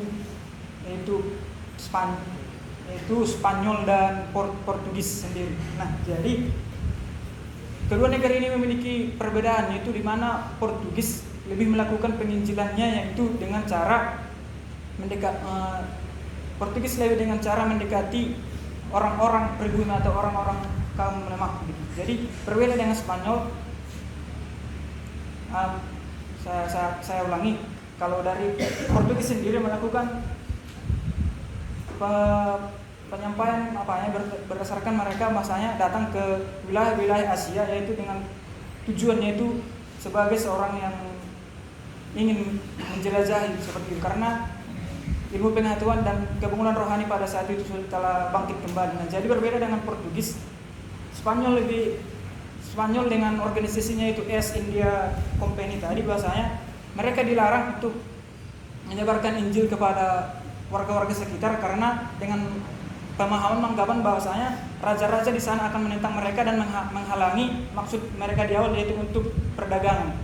Spanyol dan Portugis sendiri. Nah, jadi kedua negara ini memiliki perbedaan, yaitu di mana Portugis lebih melakukan penginjilannya yaitu dengan cara Portugis lebih dengan cara mendekati orang-orang pribumi atau orang-orang kaum lemah. Jadi berbeda dengan Spanyol. Saya ulangi, kalau dari Portugis sendiri melakukan penyampaian berdasarkan mereka masanya datang ke wilayah-wilayah Asia, yaitu dengan tujuannya itu sebagai seorang yang ingin menjelajahi seperti itu, karena ilmu pengetahuan dan kebangunan rohani pada saat itu telah bangkit kembali. Nah, jadi berbeda dengan Portugis, Spanyol dengan organisasinya itu East India Company tadi, bahasanya mereka dilarang untuk menyebarkan Injil kepada warga-warga sekitar, karena dengan pemahaman menggaban bahwasanya raja-raja di sana akan menentang mereka dan menghalangi maksud mereka di awal, yaitu untuk perdagangan.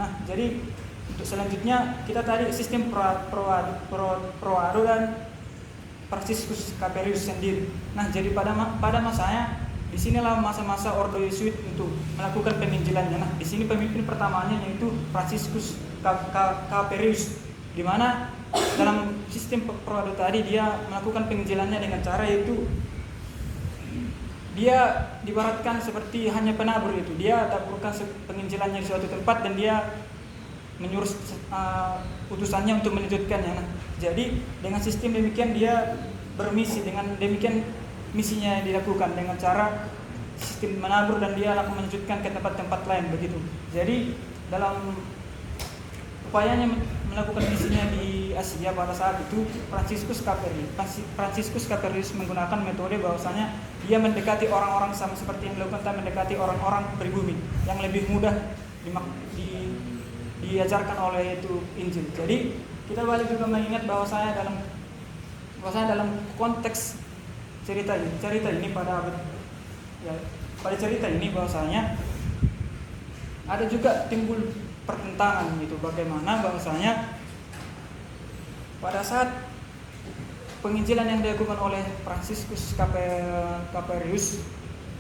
Nah, jadi untuk selanjutnya kita tadi sistem Proado dan Franciscus Xaverius sendiri. Nah, jadi pada masanya di sinilah masa-masa ordo Yesuit untuk melakukan penginjilannya. Nah, di sini pemimpin pertamanya yaitu Franciscus Xaverius, di mana dalam sistem Proado tadi dia melakukan penginjilannya dengan cara yaitu dia dibaratkan seperti hanya penabur, itu dia taburkan penginjilannya di suatu tempat dan dia menyuruh utusannya untuk melanjutkannya. Nah, jadi dengan sistem demikian dia bermisi, dengan demikian misinya dilakukan dengan cara sistem menabur dan dia akan melanjutkan ke tempat-tempat lain begitu. Jadi dalam upayanya melakukan misinya di Asia pada saat itu Franciscus Caperius menggunakan metode bahwasanya dia mendekati orang-orang sama seperti yang dilakukan mendekati orang-orang pribumi yang lebih mudah diajarkan oleh itu Injil. Jadi kita balik juga mengingat bahwasanya dalam konteks cerita ini pada cerita ini bahwasanya ada juga timbul pertentangan gitu, bagaimana bahwasanya pada saat penginjilan yang dilakukan oleh Franciscus Caperius,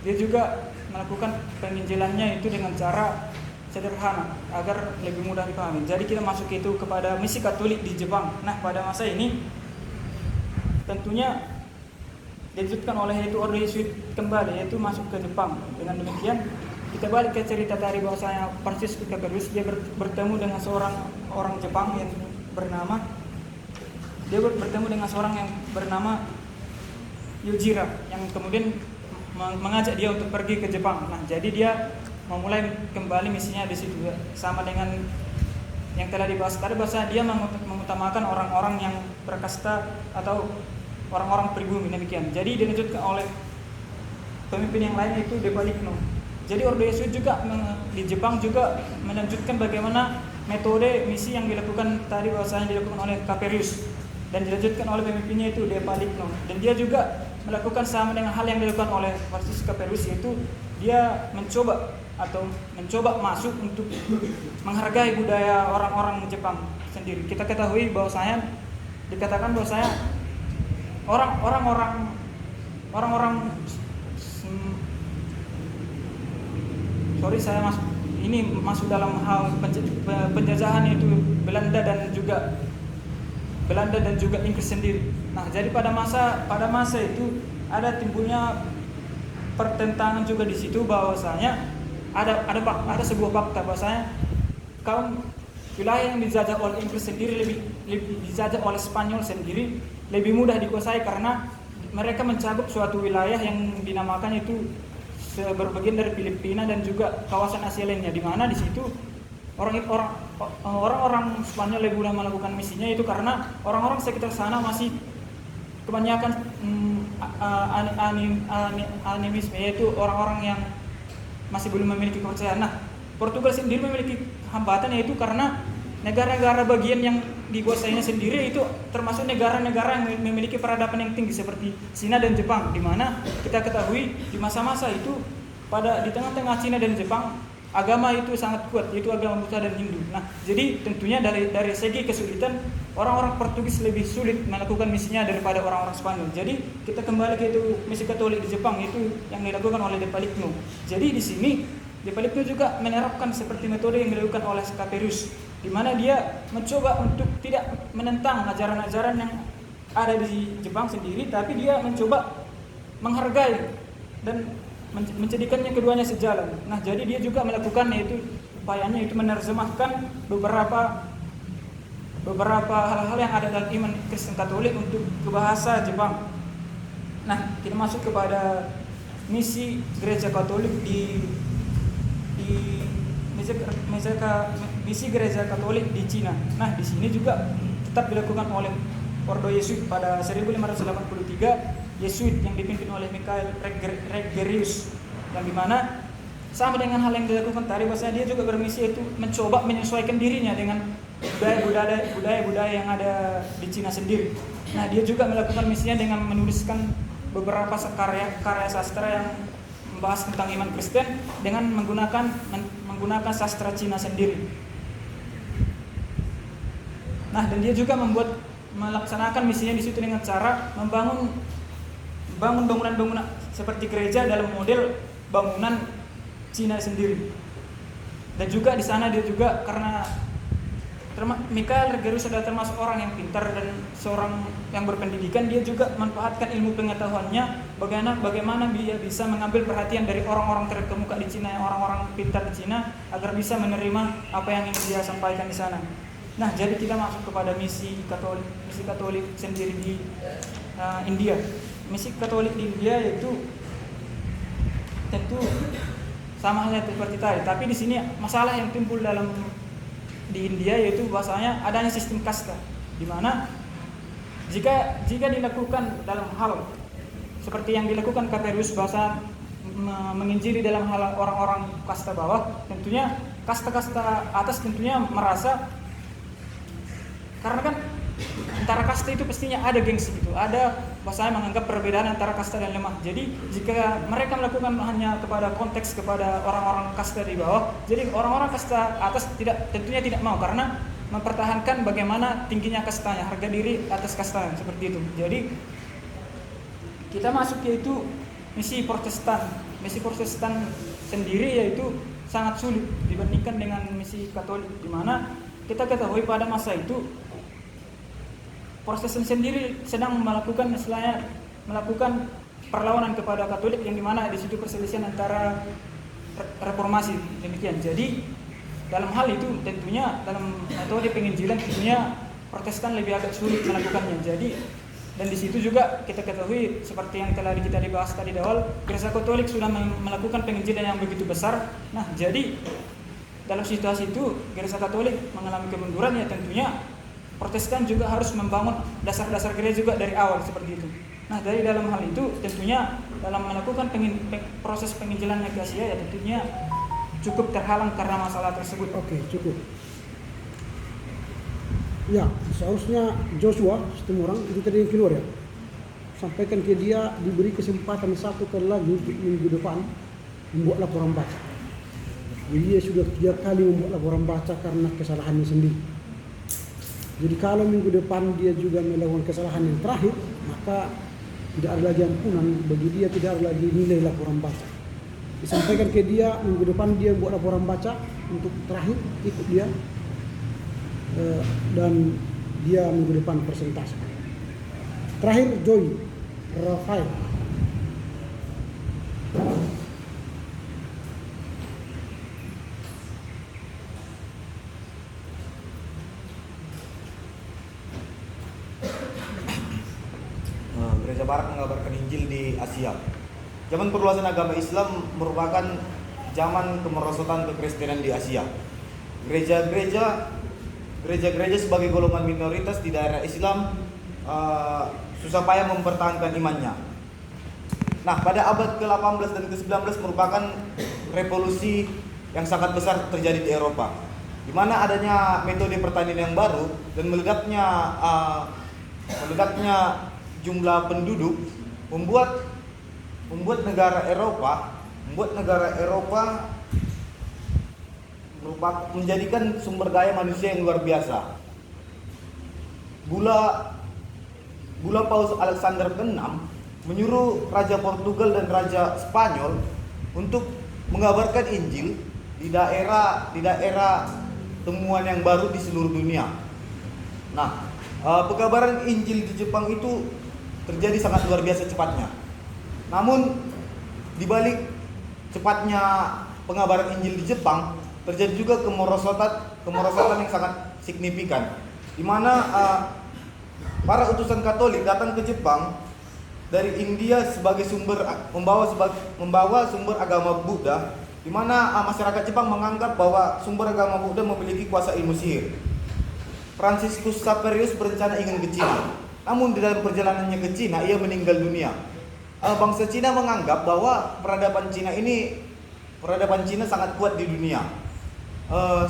dia juga melakukan penginjilannya itu dengan cara sederhana agar lebih mudah dipahami. Jadi kita masuk itu kepada misi Katolik di Jepang. Nah, pada masa ini tentunya dilanjutkan oleh itu Ordo Yesuit kembali, yaitu masuk ke Jepang. Dengan demikian kita balik ke cerita tadi bahwasanya Franciscus Caperius dia bertemu dengan seorang orang Jepang yang bernama Yojira yang kemudian mengajak dia untuk pergi ke Jepang. Nah, jadi dia memulai kembali misinya di situ ya. Sama dengan yang telah dibahas tadi bahwasanya dia mengutamakan orang-orang yang berkasta atau orang-orang pribumi demikian. Jadi dilanjutkan oleh pemimpin yang lain itu De Paligno. Jadi Ordo Yesuit juga di Jepang juga melanjutkan bagaimana metode misi yang dilakukan tadi bahwasanya dilakukan oleh Caperius dan dilanjutkan oleh pemimpinnya itu De Paligno. Dan dia juga melakukan sama dengan hal yang dilakukan oleh Franciscus Caperius, yaitu dia mencoba masuk untuk menghargai budaya orang-orang Jepang sendiri. Kita ketahui bahwasanya dikatakan bahwasanya orang-orang masuk dalam hal penjajahan itu Belanda dan juga Inggris sendiri. Nah, jadi pada masa itu ada timbulnya pertentangan juga di situ bahwasanya ada sebuah fakta bahwasanya kaum wilayah yang dijajah oleh Inggris sendiri lebih dijajah oleh Spanyol sendiri lebih mudah dikuasai karena mereka mencabut suatu wilayah yang dinamakan itu berbagian dari Filipina dan juga kawasan Asia lainnya, di mana di situ orang-orang Spanyol lebih mudah melakukan misinya itu karena orang-orang sekitar sana masih kebanyakan animisme, yaitu orang-orang yang masih belum memiliki kepercayaan. Nah, Portugal sendiri memiliki hambatan yaitu karena negara-negara bagian yang dikuasainya sendiri itu termasuk negara-negara yang memiliki peradaban yang tinggi seperti Cina dan Jepang, di mana kita ketahui di masa-masa itu di tengah-tengah Cina dan Jepang agama itu sangat kuat, yaitu agama Buddha dan Hindu. Nah, jadi tentunya dari segi kesulitan orang-orang Portugis lebih sulit melakukan misinya daripada orang-orang Spanyol. Jadi kita kembali ke itu misi Katolik di Jepang itu yang dilakukan oleh De Paligno. Jadi di sini De Paligno juga menerapkan seperti metode yang dilakukan oleh Caperius, di mana dia mencoba untuk tidak menentang ajaran-ajaran yang ada di Jepang sendiri, tapi dia mencoba menghargai dan menjadikannya keduanya sejalan. Nah, jadi dia juga melakukan yaitu upayanya itu menerjemahkan beberapa hal-hal yang ada dalam iman Kristen Katolik untuk ke bahasa Jepang. Nah, kita masuk kepada misi Gereja Katolik misi Gereja Katolik di Cina. Nah, di sini juga tetap dilakukan oleh Ordo Yesuit pada 1583, Yesuit yang dipimpin oleh Michael Regerius, yang dimana sama dengan hal yang dilakukan tadi bahwasanya dia juga bermisi itu mencoba menyesuaikan dirinya dengan budaya yang ada di Cina sendiri. Nah, dia juga melakukan misinya dengan menuliskan beberapa karya sastra yang membahas tentang iman Kristen dengan menggunakan sastra Cina sendiri. Nah, dan dia juga melaksanakan misinya di situ dengan cara membangun bangunan-bangunan seperti gereja dalam model bangunan Cina sendiri. Dan juga di sana dia juga karena Michael Regerius adalah termasuk orang yang pintar dan seorang yang berpendidikan, dia juga memanfaatkan ilmu pengetahuannya bagaimana dia bisa mengambil perhatian dari orang-orang terkemuka di Cina, orang-orang pintar di Cina agar bisa menerima apa yang ingin dia sampaikan di sana. Nah, jadi kita masuk kepada misi Katolik sendiri di India. Misi Katolik di India yaitu tentu sama halnya seperti tadi, tapi di sini masalah yang timbul di India, yaitu bahasanya adanya sistem kasta, di mana jika dilakukan dalam hal seperti yang dilakukan Kaperius, bahasa menginjili dalam hal orang-orang kasta bawah, tentunya kasta-kasta atas tentunya merasa, karena kan antara kasta itu pastinya ada gengsi gitu, ada bahasanya menganggap perbedaan antara kasta dan lemah. Jadi jika mereka melakukan hanya kepada konteks kepada orang-orang kasta di bawah, jadi orang-orang kasta atas tentunya tidak mau, karena mempertahankan bagaimana tingginya kastanya, harga diri atas kastanya, seperti itu. Jadi kita masuk yaitu misi Protestan sendiri yaitu sangat sulit dibandingkan dengan misi Katolik, di mana kita ketahui pada masa itu Protestan sendiri sedang melakukan perlawanan kepada Katolik, yang dimana di situ perselisihan antara reformasi demikian. Jadi dalam hal itu tentunya dalam metode penginjilan tentunya Protestan lebih agak sulit melakukannya. Jadi dan di situ juga kita ketahui seperti yang telah kita dibahas tadi di awal, Gereja Katolik sudah melakukan penginjilan yang begitu besar. Nah, jadi dalam situasi itu Gereja Katolik mengalami kemunduran, ya tentunya Protestan juga harus membangun dasar-dasar gereja juga dari awal seperti itu. Nah, dari dalam hal itu tentunya dalam melakukan proses penginjilan ke Asia, ya tentunya cukup terhalang karena masalah tersebut. Oke, cukup. Ya, seharusnya Joshua Situmorang itu tadi yang keluar ya, sampaikan ke dia diberi kesempatan satu kali lagi untuk minggu depan membuat laporan baca. Jadi dia sudah 3 kali membuat laporan baca karena kesalahannya sendiri. Jadi kalau minggu depan dia juga melakukan kesalahan yang terakhir, maka tidak ada lagi ampunan bagi dia, tidak ada lagi nilai laporan baca. Disampaikan ke dia minggu depan dia buat laporan baca untuk terakhir, ikut dia, dan dia minggu depan persentase. Terakhir Joy Rafael. Gereja Barat mengabarkan Injil di Asia. Zaman perluasan agama Islam merupakan zaman kemerosotan kekristenan di Asia. Gereja-gereja sebagai golongan minoritas di daerah Islam susah payah mempertahankan imannya. Nah, pada abad ke-18 dan ke-19 merupakan revolusi yang sangat besar terjadi di Eropa, di mana adanya metode pertanian yang baru dan meledaknya jumlah penduduk membuat negara Eropa menjadikan sumber daya manusia yang luar biasa. Gula Paus Alexander ke-6 menyuruh Raja Portugal dan Raja Spanyol untuk mengabarkan Injil di daerah temuan yang baru di seluruh dunia. Nah, pekabaran Injil di Jepang itu terjadi sangat luar biasa cepatnya. Namun di balik cepatnya pengabaran Injil di Jepang, terjadi juga kemerosotan yang sangat signifikan, di mana para utusan Katolik datang ke Jepang dari India membawa sumber agama Buddha, di mana masyarakat Jepang menganggap bahwa sumber agama Buddha memiliki kuasa ilmu sihir. Franciscus Saperius berencana ingin ke Cina, namun di dalam perjalanannya ke Cina ia meninggal dunia. Bangsa Cina menganggap bahwa peradaban Cina sangat kuat di dunia,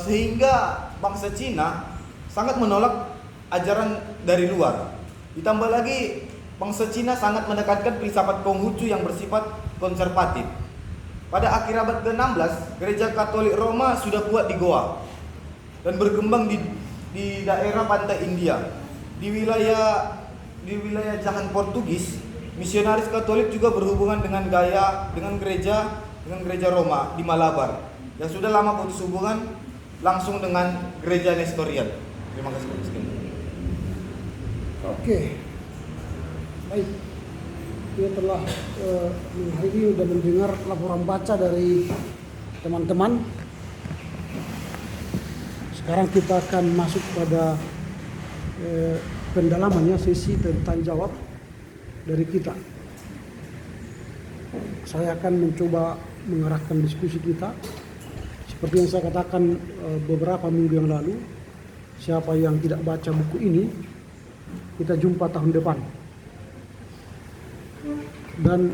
sehingga bangsa Cina sangat menolak ajaran dari luar. Ditambah lagi bangsa Cina sangat menekankan filsafat Konghucu yang bersifat konservatif. Pada akhir abad ke-16, Gereja Katolik Roma sudah kuat di Goa dan berkembang di daerah pantai India. Di wilayah Jahan Portugis, misionaris Katolik juga berhubungan dengan gereja Roma di Malabar yang sudah lama putus hubungan langsung dengan gereja Nestorian. Terima kasih. Oke, baik. Kita telah menghadiri dan mendengar laporan baca dari teman-teman. Sekarang kita akan masuk pada pendalamannya, sesi tentang jawab dari kita. Saya akan mencoba mengarahkan diskusi kita. Seperti yang saya katakan beberapa minggu yang lalu, siapa yang tidak baca buku ini, kita jumpa tahun depan. Dan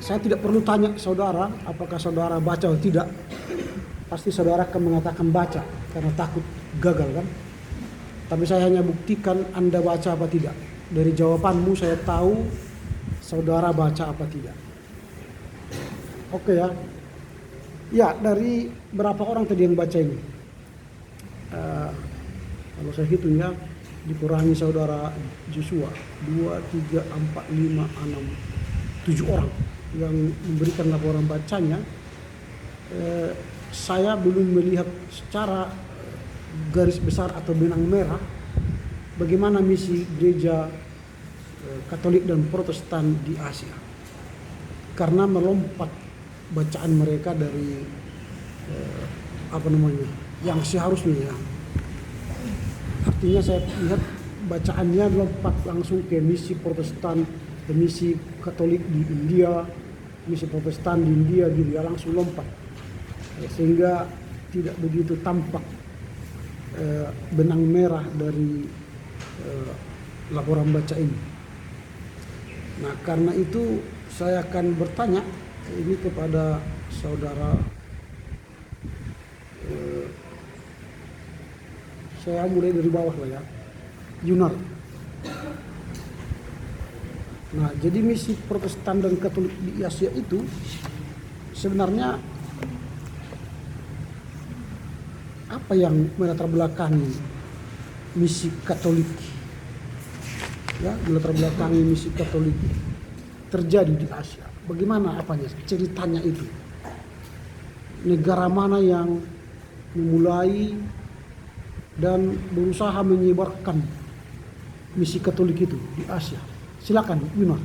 saya tidak perlu tanya saudara apakah saudara baca atau tidak. Pasti saudara akan mengatakan baca karena takut gagal kan. Tapi saya hanya buktikan Anda baca apa tidak. Dari jawabanmu saya tahu saudara baca apa tidak. Oke ya. Ya, dari berapa orang tadi yang baca ini? Kalau saya hitung ya, dikurangi saudara Joshua 2, 3, 4, 5, 6, 7 orang yang memberikan laporan bacanya. Saya belum melihat secara garis besar atau benang merah bagaimana misi gereja Katolik dan Protestan di Asia, karena melompat bacaan mereka dari yang seharusnya ya. Artinya saya lihat bacaannya lompat langsung ke misi Protestan, ke misi Katolik di India, misi Protestan di India gitu ya, langsung lompat. Sehingga tidak begitu tampak benang merah dari laporan baca ini. Nah, karena itu saya akan bertanya ini kepada saudara, saya mulai dari bawah lah ya, Yunar. Nah, jadi misi Protestan dan Katolik di Asia itu sebenarnya apa yang melatar belakangi misi Katolik? Ya, melatar belakangi misi Katolik terjadi di Asia. Bagaimana apanya? Ceritanya itu. Negara mana yang memulai dan berusaha menyebarkan misi Katolik itu di Asia? Silakan, Yunar.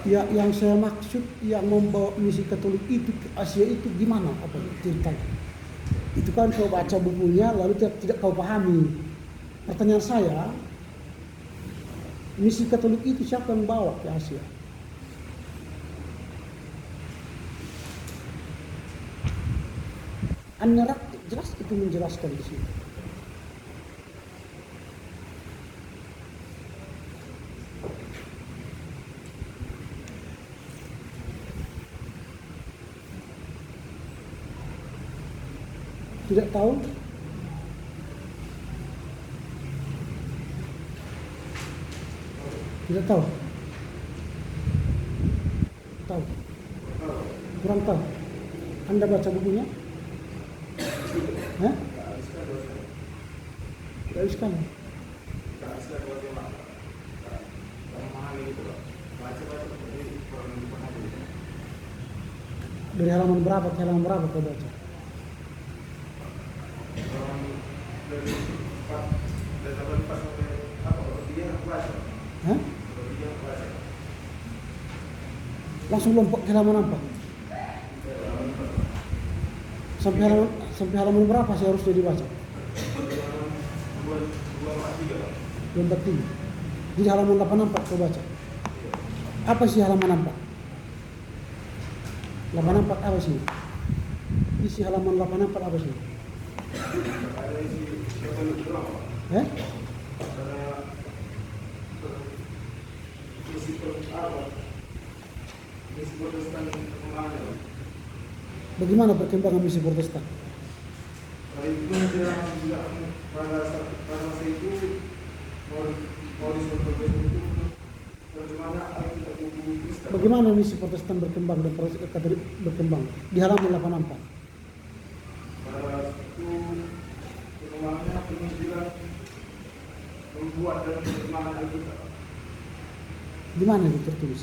Ya, yang saya maksud yang membawa misi Katolik itu ke Asia itu gimana apa ceritanya? Itu kan kau baca bukunya lalu tidak kau pahami. Pertanyaan saya, misi Katolik itu siapa yang bawa ke Asia? An-Narak jelas itu menjelaskan di sini. Tidak tahu? Tidak tahu? Tahu? Kurang tahu? Anda baca bukunya? Hah? Tidak sekali. Dari halaman berapa ke halaman berapa kau baca? Hah? Langsung lompat ke halaman apa? Sampai halaman berapa seharusnya dibaca? 243. Jadi halaman 84 kau baca. Apa sih halaman 4? 84 apa sih? Isi halaman 84 apa sih? Bagaimana perkembangan misi Protestan? Bagaimana misi Protestan berkembang dan Katolik berkembang di halaman 84? membuat dan bagaimana itu Di mana itu tertulis?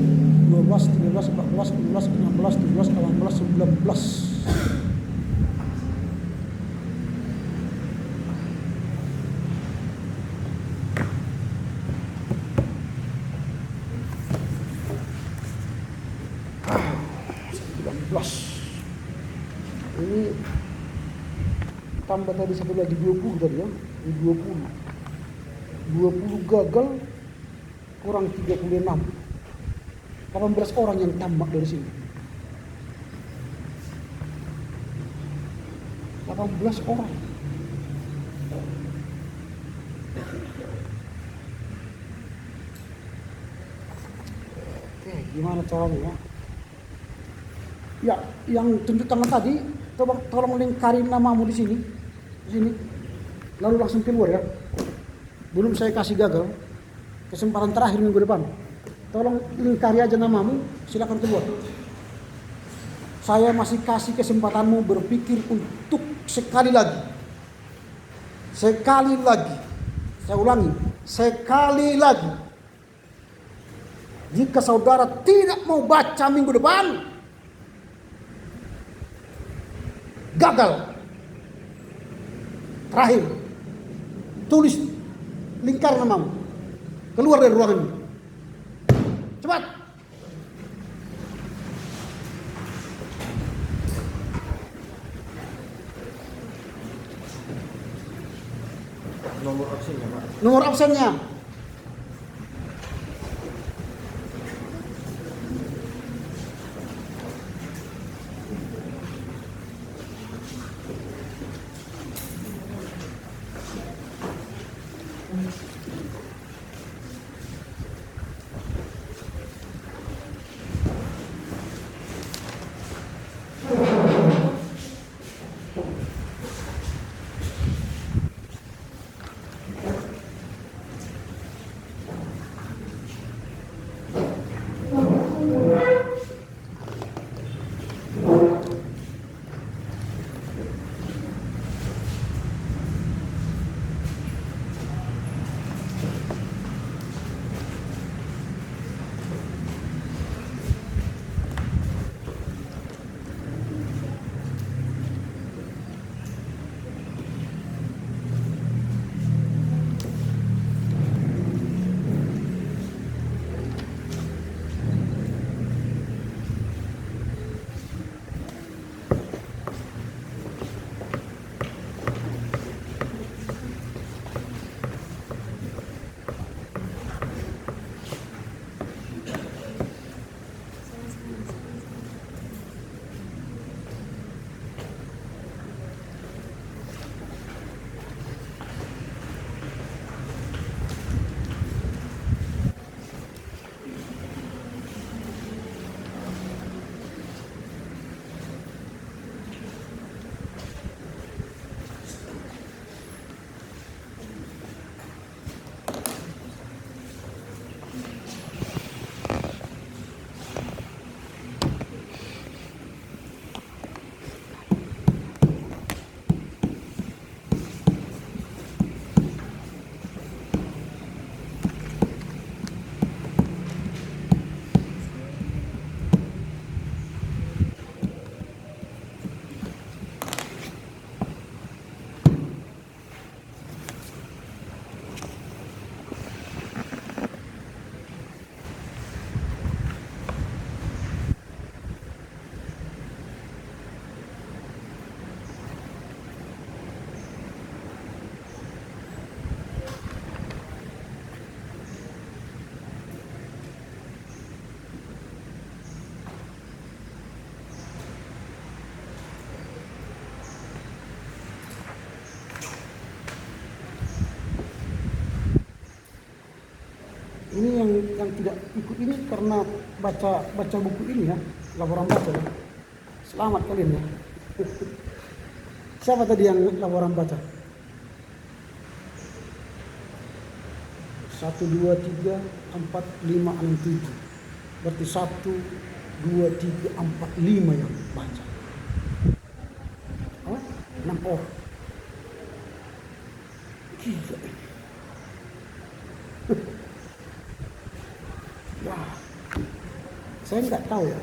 12, 13, 14, 15, 16, 17, 18, 19. Ini tambah tadi satu lagi 20 tadi ya. Ini 20. 20 gagal kurang 36. 18 orang yang tambah dari sini. 18 orang. Oke, gimana caranya ya? Ya, yang tunjuk tangan tadi, tolong lingkarin namamu di sini, lalu langsung keluar ya. Belum saya kasih gagal, kesempatan terakhir minggu depan. Tolong lingkari aja namamu, silakan keluar. Saya masih kasih kesempatanmu berpikir untuk sekali lagi. Sekali lagi, saya ulangi, sekali lagi. Jika saudara tidak mau baca minggu depan, gagal. Terakhir, tulis lingkar namamu, keluar dari ruangan ini. Cepat. Nomor nomor absennya Pak. Nomor absennya. Ini yang tidak ikut ini karena baca buku ini ya, laporan baca ya. Selamat kalian ya. Siapa tadi yang laporan baca? 1, 2, 3, 4, 5, 6, 7. Berarti 1, 2, 3, 4, 5 yang baca. Oh, 6 orang. Gila. Wah, saya nggak tahu ya.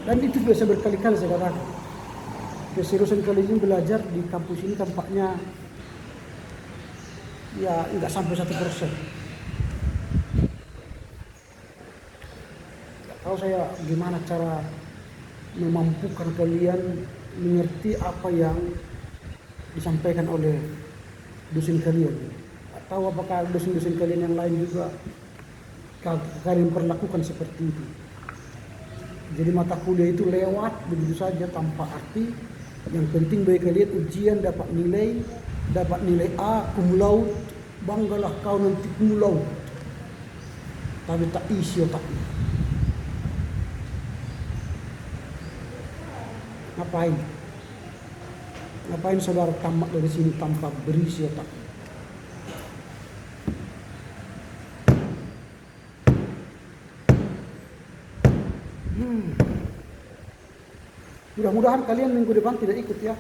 Dan itu biasa berkali-kali saya katakan. Keseriusan kali ini belajar di kampus ini tampaknya ya nggak sampai 1%. Nggak tahu saya gimana cara memampukan kalian mengerti apa yang disampaikan oleh dosen kalian. Atau apakah dosen-dosen kalian yang lain juga kalian perlakukan seperti itu. Jadi mata kuliah itu lewat begitu saja tanpa arti. Yang penting bagi kalian ujian dapat nilai A, cum laude, banggalah kau nanti cum laude. Tapi tak isi otaknya. Ngapain saudara tamat dari sini tanpa berisi otak? Mudah-mudahan kalian minggu depan tidak ikut ya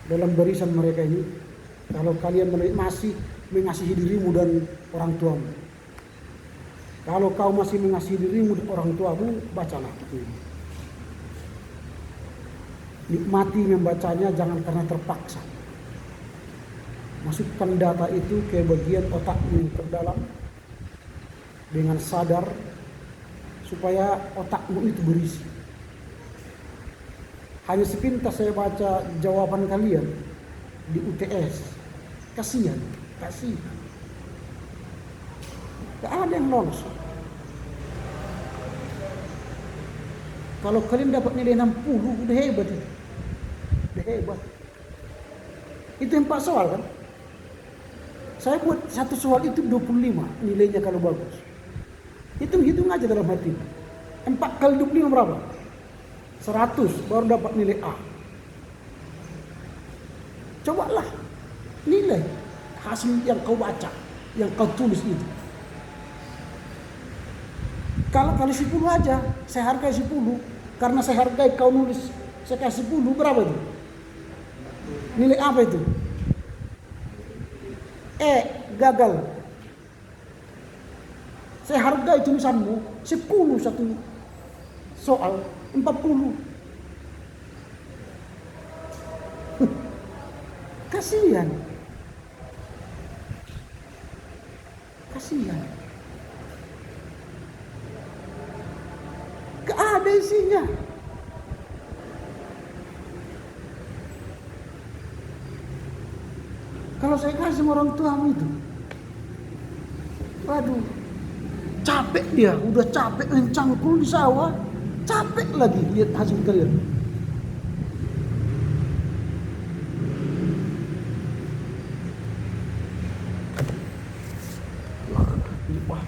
dalam barisan mereka ini. Kalau kalian masih mengasihi dirimu dan orang tuamu. Kalau kau masih mengasihi dirimu dan orang tuamu, bacalah buku ini. Nikmati membacanya, jangan karena terpaksa. Masukkan data itu ke bagian otakmu yang terdalam dengan sadar supaya otakmu itu berisi. Hanya sepintas saya baca jawaban kalian di UTS Kasihan. Gak ada yang lolos. Kalau kalian dapat nilai 60, udah hebat itu. Udah hebat. Itu 4 soal kan? Saya buat satu soal itu 25 nilainya kalau bagus. Hitung-hitung aja dalam hati. 4 kali 25 berapa? 100 baru dapat nilai A. Cobalah nilai hasil yang kau baca, yang kau tulis itu. Kalau kali 10 aja, saya hargai 10. Karena saya hargai kau nulis, saya kasih 10, berapa itu? Nilai apa itu? Gagal. Saya hargai tulisanmu 10 satu soal 40. Kasihan. Gak ada isinya. Kalau saya kasih sama orang tuamu itu, waduh, capek dia, udah capek mencangkul di sawah, capek lagi lihat hasil kalian. Wah.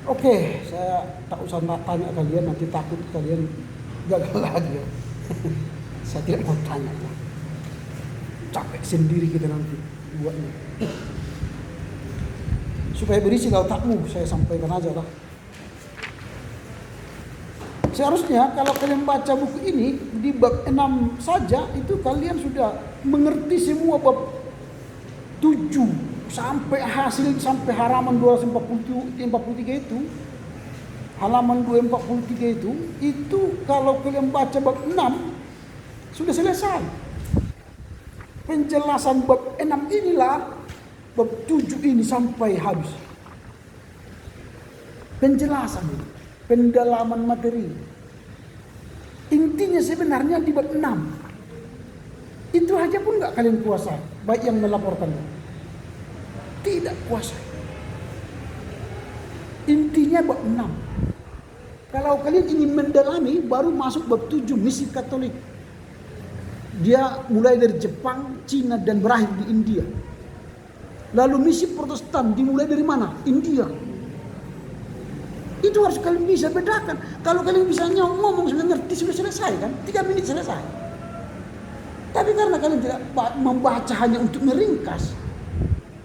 Oke, saya tak usah tanya kalian, nanti takut kalian gagal lagi ya. Saya tidak mau tanya. Capek sendiri kita nanti buatnya. Supaya berisi otakmu, saya sampaikan aja lah. Seharusnya kalau kalian baca buku ini di bab 6 saja itu kalian sudah mengerti semua bab 7 sampai hasil sampai halaman 243 itu. Halaman 243 itu kalau kalian baca bab 6 sudah selesai. Penjelasan bab 6 inilah bab 7 ini sampai habis. Penjelasan, pendalaman materi. Intinya sebenarnya di bab 6. Itu aja pun gak kalian kuasai, baik yang melaporkan. Tidak kuasai. Intinya bab 6. Kalau kalian ingin mendalami baru masuk bab 7 misi Katolik. Dia mulai dari Jepang, Cina dan berakhir di India. Lalu misi Protestan dimulai dari mana? India. Itu harus kalian bisa bedakan. Kalau kalian bisa ngomong sudah ngerti sudah selesai kan? 3 menit selesai. Tapi karena kalian tidak membaca hanya untuk meringkas,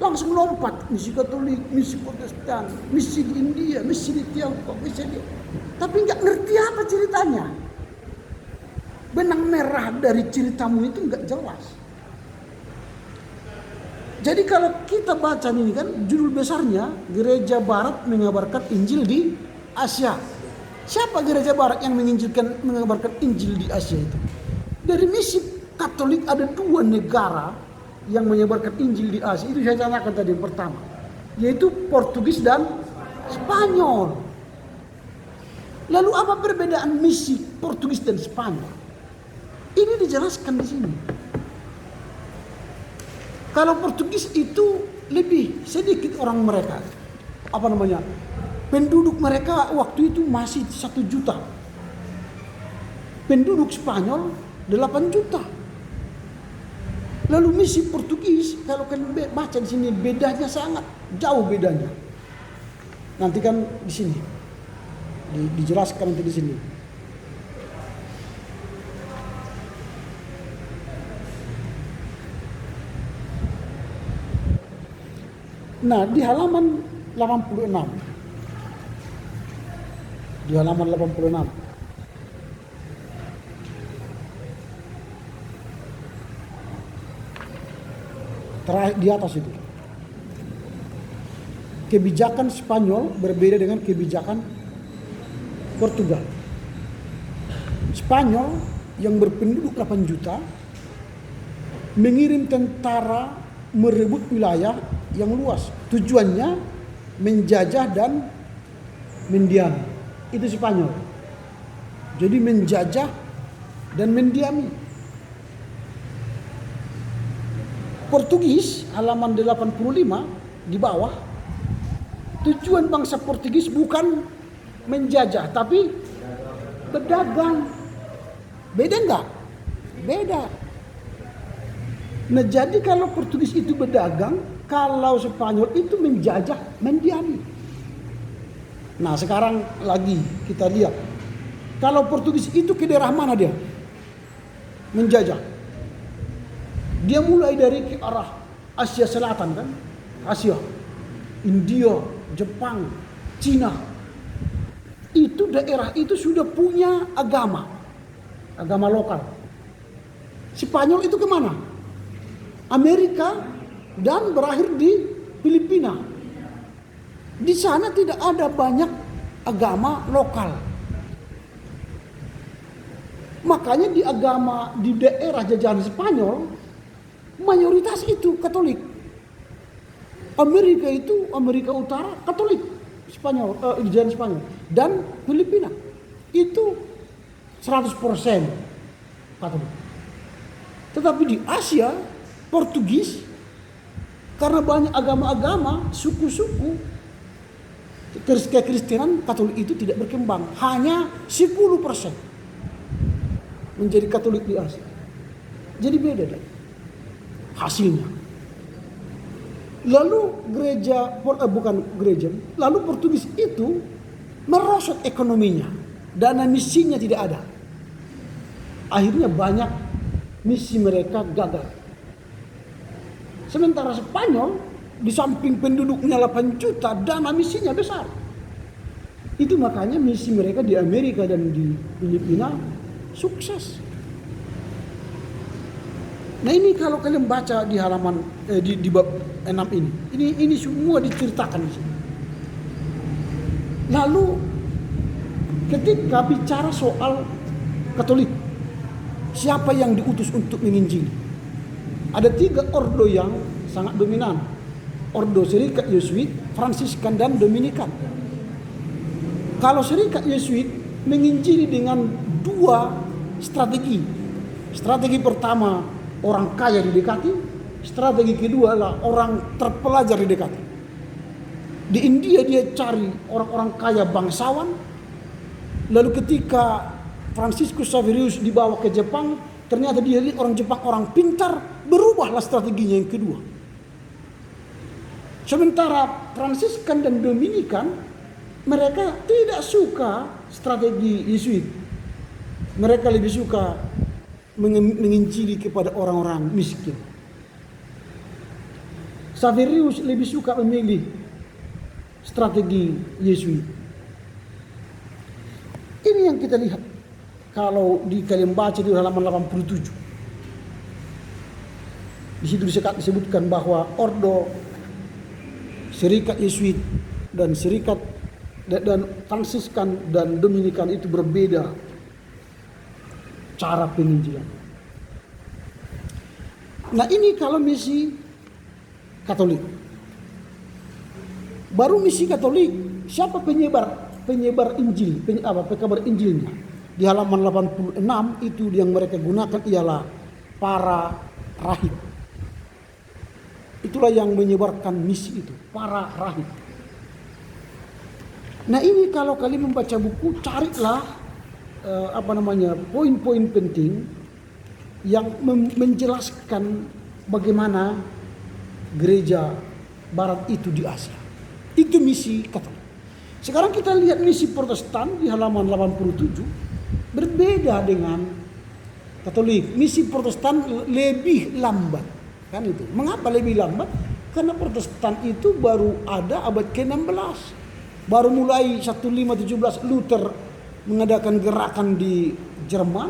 langsung lompat misi Katolik, misi Protestan, misi di India, misi di Tiongkok, misi di... Tapi nggak ngerti apa ceritanya. Benang merah dari ceritamu itu nggak jelas. Jadi kalau kita baca ini kan judul besarnya Gereja Barat mengabarkan Injil di Asia. Siapa Gereja Barat yang mengabarkan Injil di Asia itu? Dari misi Katolik ada 2 negara yang menyebarkan Injil di Asia. Itu saya tanyakan tadi yang pertama, yaitu Portugis dan Spanyol. Lalu apa perbedaan misi Portugis dan Spanyol? Ini dijelaskan di sini. Kalau Portugis itu lebih sedikit orang mereka. Apa namanya? Penduduk mereka waktu itu masih 1 juta. Penduduk Spanyol 8 juta. Lalu misi Portugis, kalau kalian baca di sini bedanya sangat jauh bedanya. Nanti kan di sini dijelaskan nanti di sini. Nah, di halaman 86. Di halaman 86. Terakhir di atas itu. Kebijakan Spanyol berbeda dengan kebijakan Portugal. Spanyol yang berpenduduk 8 juta mengirim tentara merebut wilayah yang luas. Tujuannya menjajah dan mendiami. Itu Spanyol. Jadi menjajah dan mendiami. Portugis halaman 85 di bawah, tujuan bangsa Portugis bukan menjajah tapi berdagang. Beda enggak? Beda. Nah jadi kalau Portugis itu berdagang, kalau Spanyol itu menjajah, mendiami. Nah sekarang lagi kita lihat, kalau Portugis itu ke daerah mana dia menjajah? Dia mulai dari ke arah Asia Selatan kan, Asia, India, Jepang, Cina. Itu daerah itu sudah punya agama lokal. Spanyol itu kemana? Amerika dan berakhir di Filipina. Di sana tidak ada banyak agama lokal. Makanya di agama di daerah jajahan Spanyol mayoritas itu Katolik. Amerika Utara Katolik, jajahan Spanyol, dan Filipina itu 100% Katolik. Tetapi di Asia Portugis karena banyak agama-agama, suku-suku, kekristenan Katolik itu tidak berkembang, hanya 10% menjadi Katolik di Asia. Jadi beda deh hasilnya. Lalu lalu Portugis itu merosot ekonominya, dana misinya tidak ada. Akhirnya banyak misi mereka gagal. Sementara Spanyol di samping penduduknya 8 juta, dana misinya besar. Itu makanya misi mereka di Amerika dan di Filipina sukses. Nah ini kalau kalian baca di halaman di bab 6 ini semua diceritakan di sini. Lalu ketika bicara soal Katolik, siapa yang diutus untuk menginjili? Ada 3 ordo yang sangat dominan. Ordo Serikat Yesuit, Fransiskan, dan Dominikan. Kalau Serikat Yesuit menginjili dengan 2 strategi. Strategi pertama, orang kaya didekati. Strategi kedua adalah orang terpelajar didekati. Di India dia cari orang-orang kaya bangsawan. Lalu ketika Franciscus Xaverius dibawa ke Jepang, ternyata dia lihat orang Jepang orang pintar, berubahlah strateginya yang kedua. Sementara Fransiskan dan Dominikan, mereka tidak suka strategi Yesuit. Mereka lebih suka menginjili kepada orang-orang miskin. Xaverius lebih suka memilih strategi Yesuit. Ini yang kita lihat kalau kalian baca di halaman 87. Di situ disebutkan bahwa ordo Serikat Yesuit dan Serikat dan Fransiskan dan Dominikan itu berbeda cara penginjilan. Nah ini kalau misi Katolik. Baru misi Katolik, siapa penyebar Injil, pekabar Injilnya? Di halaman 86 itu yang mereka gunakan ialah para rahib. Itulah yang menyebarkan misi itu, para rahib. Nah ini kalau kalian membaca buku, carilah poin-poin penting yang menjelaskan bagaimana gereja Barat itu di Asia. Itu misi Katolik. Sekarang kita lihat misi Protestan di halaman 87 berbeda dengan Katolik. Misi Protestan lebih lambat. Kan itu. Mengapa lebih lambat? Karena Protestan itu baru ada abad ke-16. Baru mulai 1517 Luther mengadakan gerakan di Jerman.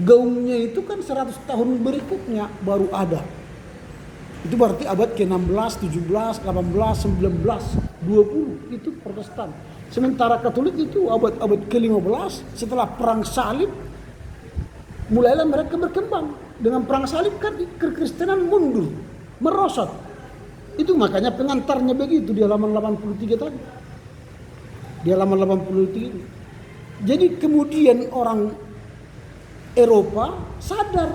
Gaungnya itu kan 100 tahun berikutnya baru ada. Itu berarti abad ke-16, 17, 18, 19, 20 itu Protestan. Sementara Katolik itu abad ke-15 setelah perang salib mulailah mereka berkembang. Dengan perang salib kan kekristenan mundur, merosot. Itu makanya pengantarnya begitu di halaman 83 tadi. Di halaman 83. Jadi kemudian orang Eropa sadar